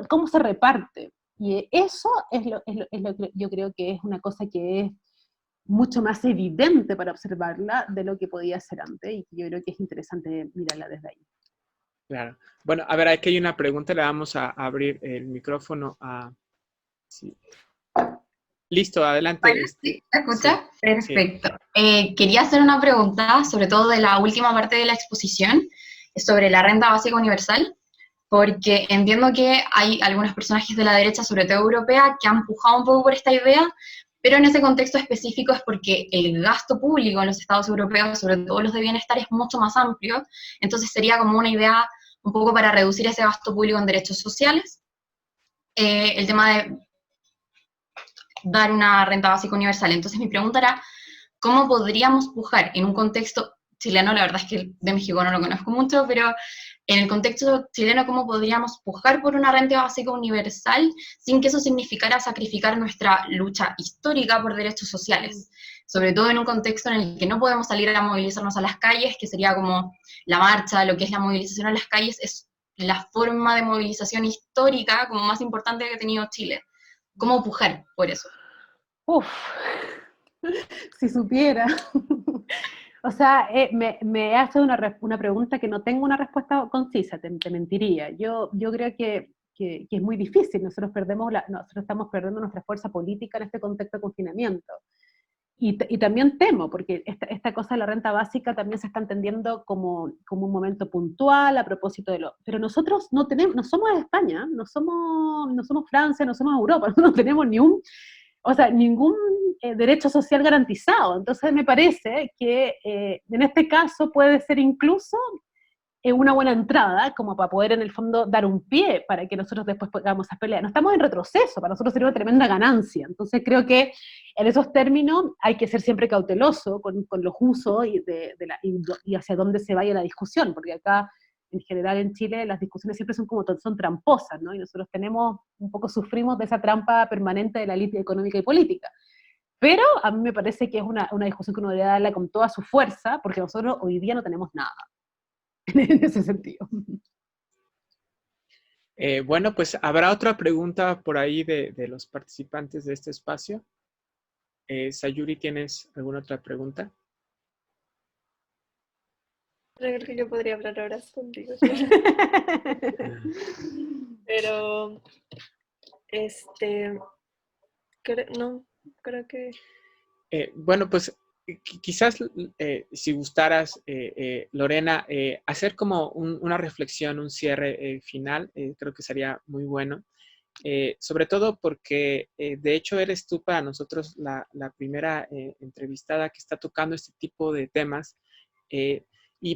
¿Cómo se reparte? Y eso es lo que yo creo que es una cosa que es mucho más evidente para observarla de lo que podía ser antes, y yo creo que es interesante mirarla desde ahí. Claro. Bueno, a ver, aquí hay una pregunta, le vamos a abrir el micrófono a... Sí. Listo, adelante. Bueno, ¿sí? ¿Me escucha? Sí. Perfecto. Sí. Quería hacer una pregunta, sobre todo de la última parte de la exposición, sobre la renta básica universal, porque entiendo que hay algunos personajes de la derecha, sobre todo europea, que han empujado un poco por esta idea, pero en ese contexto específico es porque el gasto público en los estados europeos, sobre todo los de bienestar, es mucho más amplio, entonces sería como una idea un poco para reducir ese gasto público en derechos sociales, el tema de dar una renta básica universal. Entonces mi pregunta era, ¿cómo podríamos pujar en un contexto chileno? La verdad es que de México no lo conozco mucho, pero en el contexto chileno, ¿cómo podríamos pujar por una renta básica universal sin que eso significara sacrificar nuestra lucha histórica por derechos sociales? Sobre todo en un contexto en el que no podemos salir a movilizarnos a las calles, que sería como la marcha, lo que es la movilización a las calles, es la forma de movilización histórica como más importante que ha tenido Chile. ¿Cómo pujar por eso? Uf, si supiera. O sea, me hace una pregunta que no tengo una respuesta concisa, te mentiría. Yo creo que es muy difícil, nosotros estamos perdiendo nuestra fuerza política en este contexto de confinamiento. Y también temo, porque esta cosa de la renta básica también se está entendiendo como un momento puntual a propósito de lo... Pero nosotros no somos España, no somos Francia, no somos Europa, no tenemos ningún derecho social garantizado. Entonces me parece que en este caso puede ser incluso una buena entrada como para poder en el fondo dar un pie para que nosotros después podamos a pelear. No estamos en retroceso, para nosotros sería una tremenda ganancia. Entonces creo que en esos términos hay que ser siempre cauteloso con los usos y hacia dónde se vaya la discusión, porque acá en general en Chile las discusiones siempre son tramposas, ¿no? Y nosotros sufrimos de esa trampa permanente de la élite económica y política. Pero a mí me parece que es una discusión que uno debe darla con toda su fuerza, porque nosotros hoy día no tenemos nada en ese sentido. Bueno, pues habrá otra pregunta por ahí de los participantes de este espacio. Sayuri, ¿tienes alguna otra pregunta? Creo que yo podría hablar horas contigo. Pero, no, creo que... Bueno, pues quizás si gustaras, Lorena, hacer como una reflexión, un cierre final, creo que sería muy bueno. Sobre todo porque de hecho eres tú para nosotros la primera entrevistada que está tocando este tipo de temas,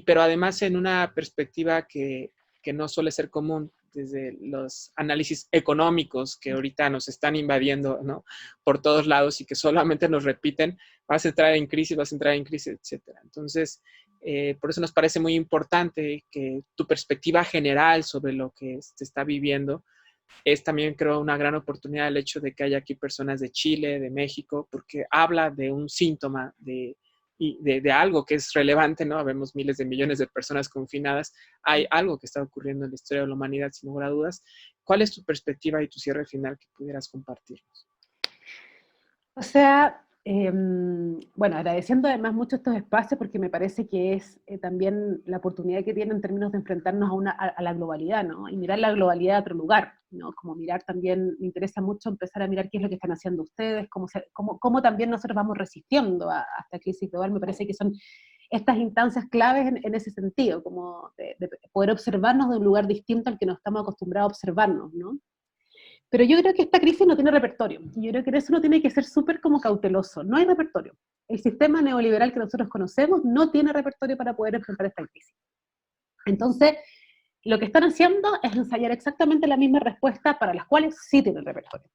pero además en una perspectiva que no suele ser común desde los análisis económicos que ahorita nos están invadiendo, ¿no?, por todos lados y que solamente nos repiten, vas a entrar en crisis, etcétera. Entonces, por eso nos parece muy importante que tu perspectiva general sobre lo que se está viviendo es también, creo, una gran oportunidad el hecho de que haya aquí personas de Chile, de México, porque habla de un síntoma de algo que es relevante, ¿no? Vemos miles de millones de personas confinadas, hay algo que está ocurriendo en la historia de la humanidad, sin lugar a dudas. ¿Cuál es tu perspectiva y tu cierre final que pudieras compartirnos? O sea, bueno, agradeciendo además mucho estos espacios porque me parece que es también la oportunidad que tienen en términos de enfrentarnos a la globalidad, ¿no? Y mirar la globalidad de otro lugar, ¿no? Como mirar también, me interesa mucho empezar a mirar qué es lo que están haciendo ustedes, cómo también nosotros vamos resistiendo a esta crisis global. Me parece que son estas instancias claves en ese sentido, como de poder observarnos de un lugar distinto al que nos estamos acostumbrados a observarnos, ¿no? Pero yo creo que esta crisis no tiene repertorio, y yo creo que en eso uno tiene que ser súper como cauteloso. No hay repertorio. El sistema neoliberal que nosotros conocemos no tiene repertorio para poder enfrentar esta crisis. Entonces, lo que están haciendo es ensayar exactamente la misma respuesta para las cuales sí tienen repertorio.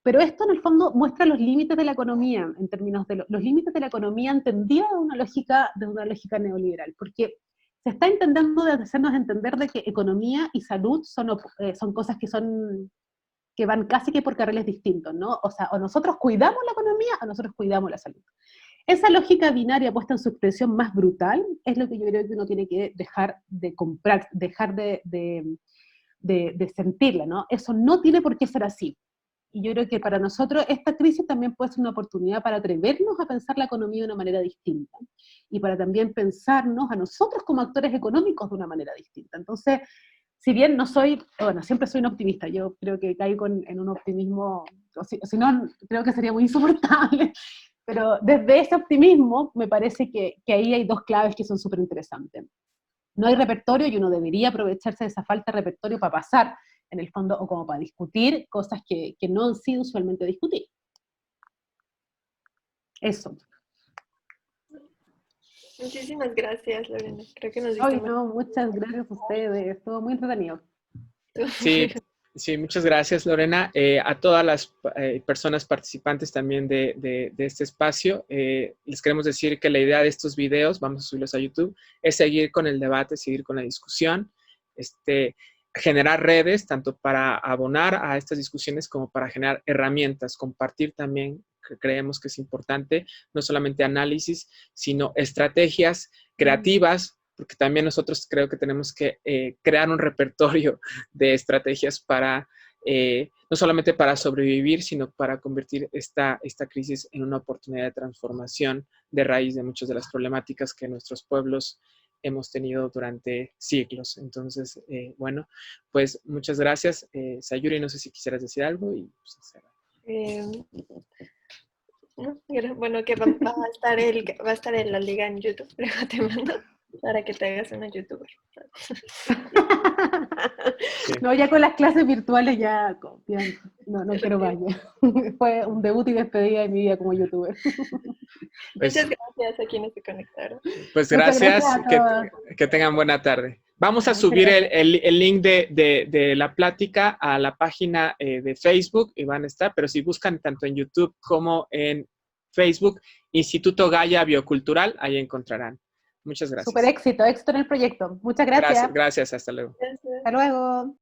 Pero esto en el fondo muestra los límites de la economía, en términos de los límites de la economía entendida de una lógica neoliberal, porque se está intentando de hacernos entender de que economía y salud son cosas que van casi que por carriles distintos, ¿no? O sea, o nosotros cuidamos la economía o nosotros cuidamos la salud. Esa lógica binaria puesta en su expresión más brutal es lo que yo creo que uno tiene que dejar de comprar, dejar de sentirla, ¿no? Eso no tiene por qué ser así. Y yo creo que para nosotros esta crisis también puede ser una oportunidad para atrevernos a pensar la economía de una manera distinta y para también pensarnos a nosotros como actores económicos de una manera distinta. Entonces, si bien siempre soy un optimista, yo creo que caigo en un optimismo, o si no, creo que sería muy insoportable, Pero desde ese optimismo, me parece que ahí hay dos claves que son súper interesantes. No hay repertorio y uno debería aprovecharse de esa falta de repertorio para pasar, en el fondo, o como para discutir cosas que no han sido usualmente discutidas. Eso. Muchísimas gracias, Lorena. Creo que nos diste Ay, no, muchas gracias a ustedes. Estuvo muy entretenido. Sí, sí, muchas gracias, Lorena. A todas las personas participantes también de este espacio, les queremos decir que la idea de estos videos, vamos a subirlos a YouTube, es seguir con el debate, seguir con la discusión, generar redes, tanto para abonar a estas discusiones como para generar herramientas, compartir también, que creemos que es importante, no solamente análisis, sino estrategias creativas, porque también nosotros creo que tenemos que crear un repertorio de estrategias para, no solamente para sobrevivir, sino para convertir esta crisis en una oportunidad de transformación de raíz de muchas de las problemáticas que nuestros pueblos hemos tenido durante siglos. Entonces, bueno, pues muchas gracias. Sayuri, no sé si quisieras decir algo. Y, no, bueno, que va a estar en la liga en YouTube, luego te mando para que te hagas una youtuber. Sí. No, ya con las clases virtuales ya no quiero más. Fue un debut y despedida de mi vida como youtuber. Pues, muchas gracias a quienes se conectaron. Pues Muchas gracias, a todos. que tengan buena tarde. Vamos a Muchas subir gracias. el link de la plática a la página de Facebook y van a estar, pero si buscan tanto en YouTube como en Facebook, Instituto Gaia Biocultural, ahí encontrarán. Muchas gracias. Súper éxito en el proyecto. Muchas gracias. Gracias, hasta luego. Gracias. Hasta luego.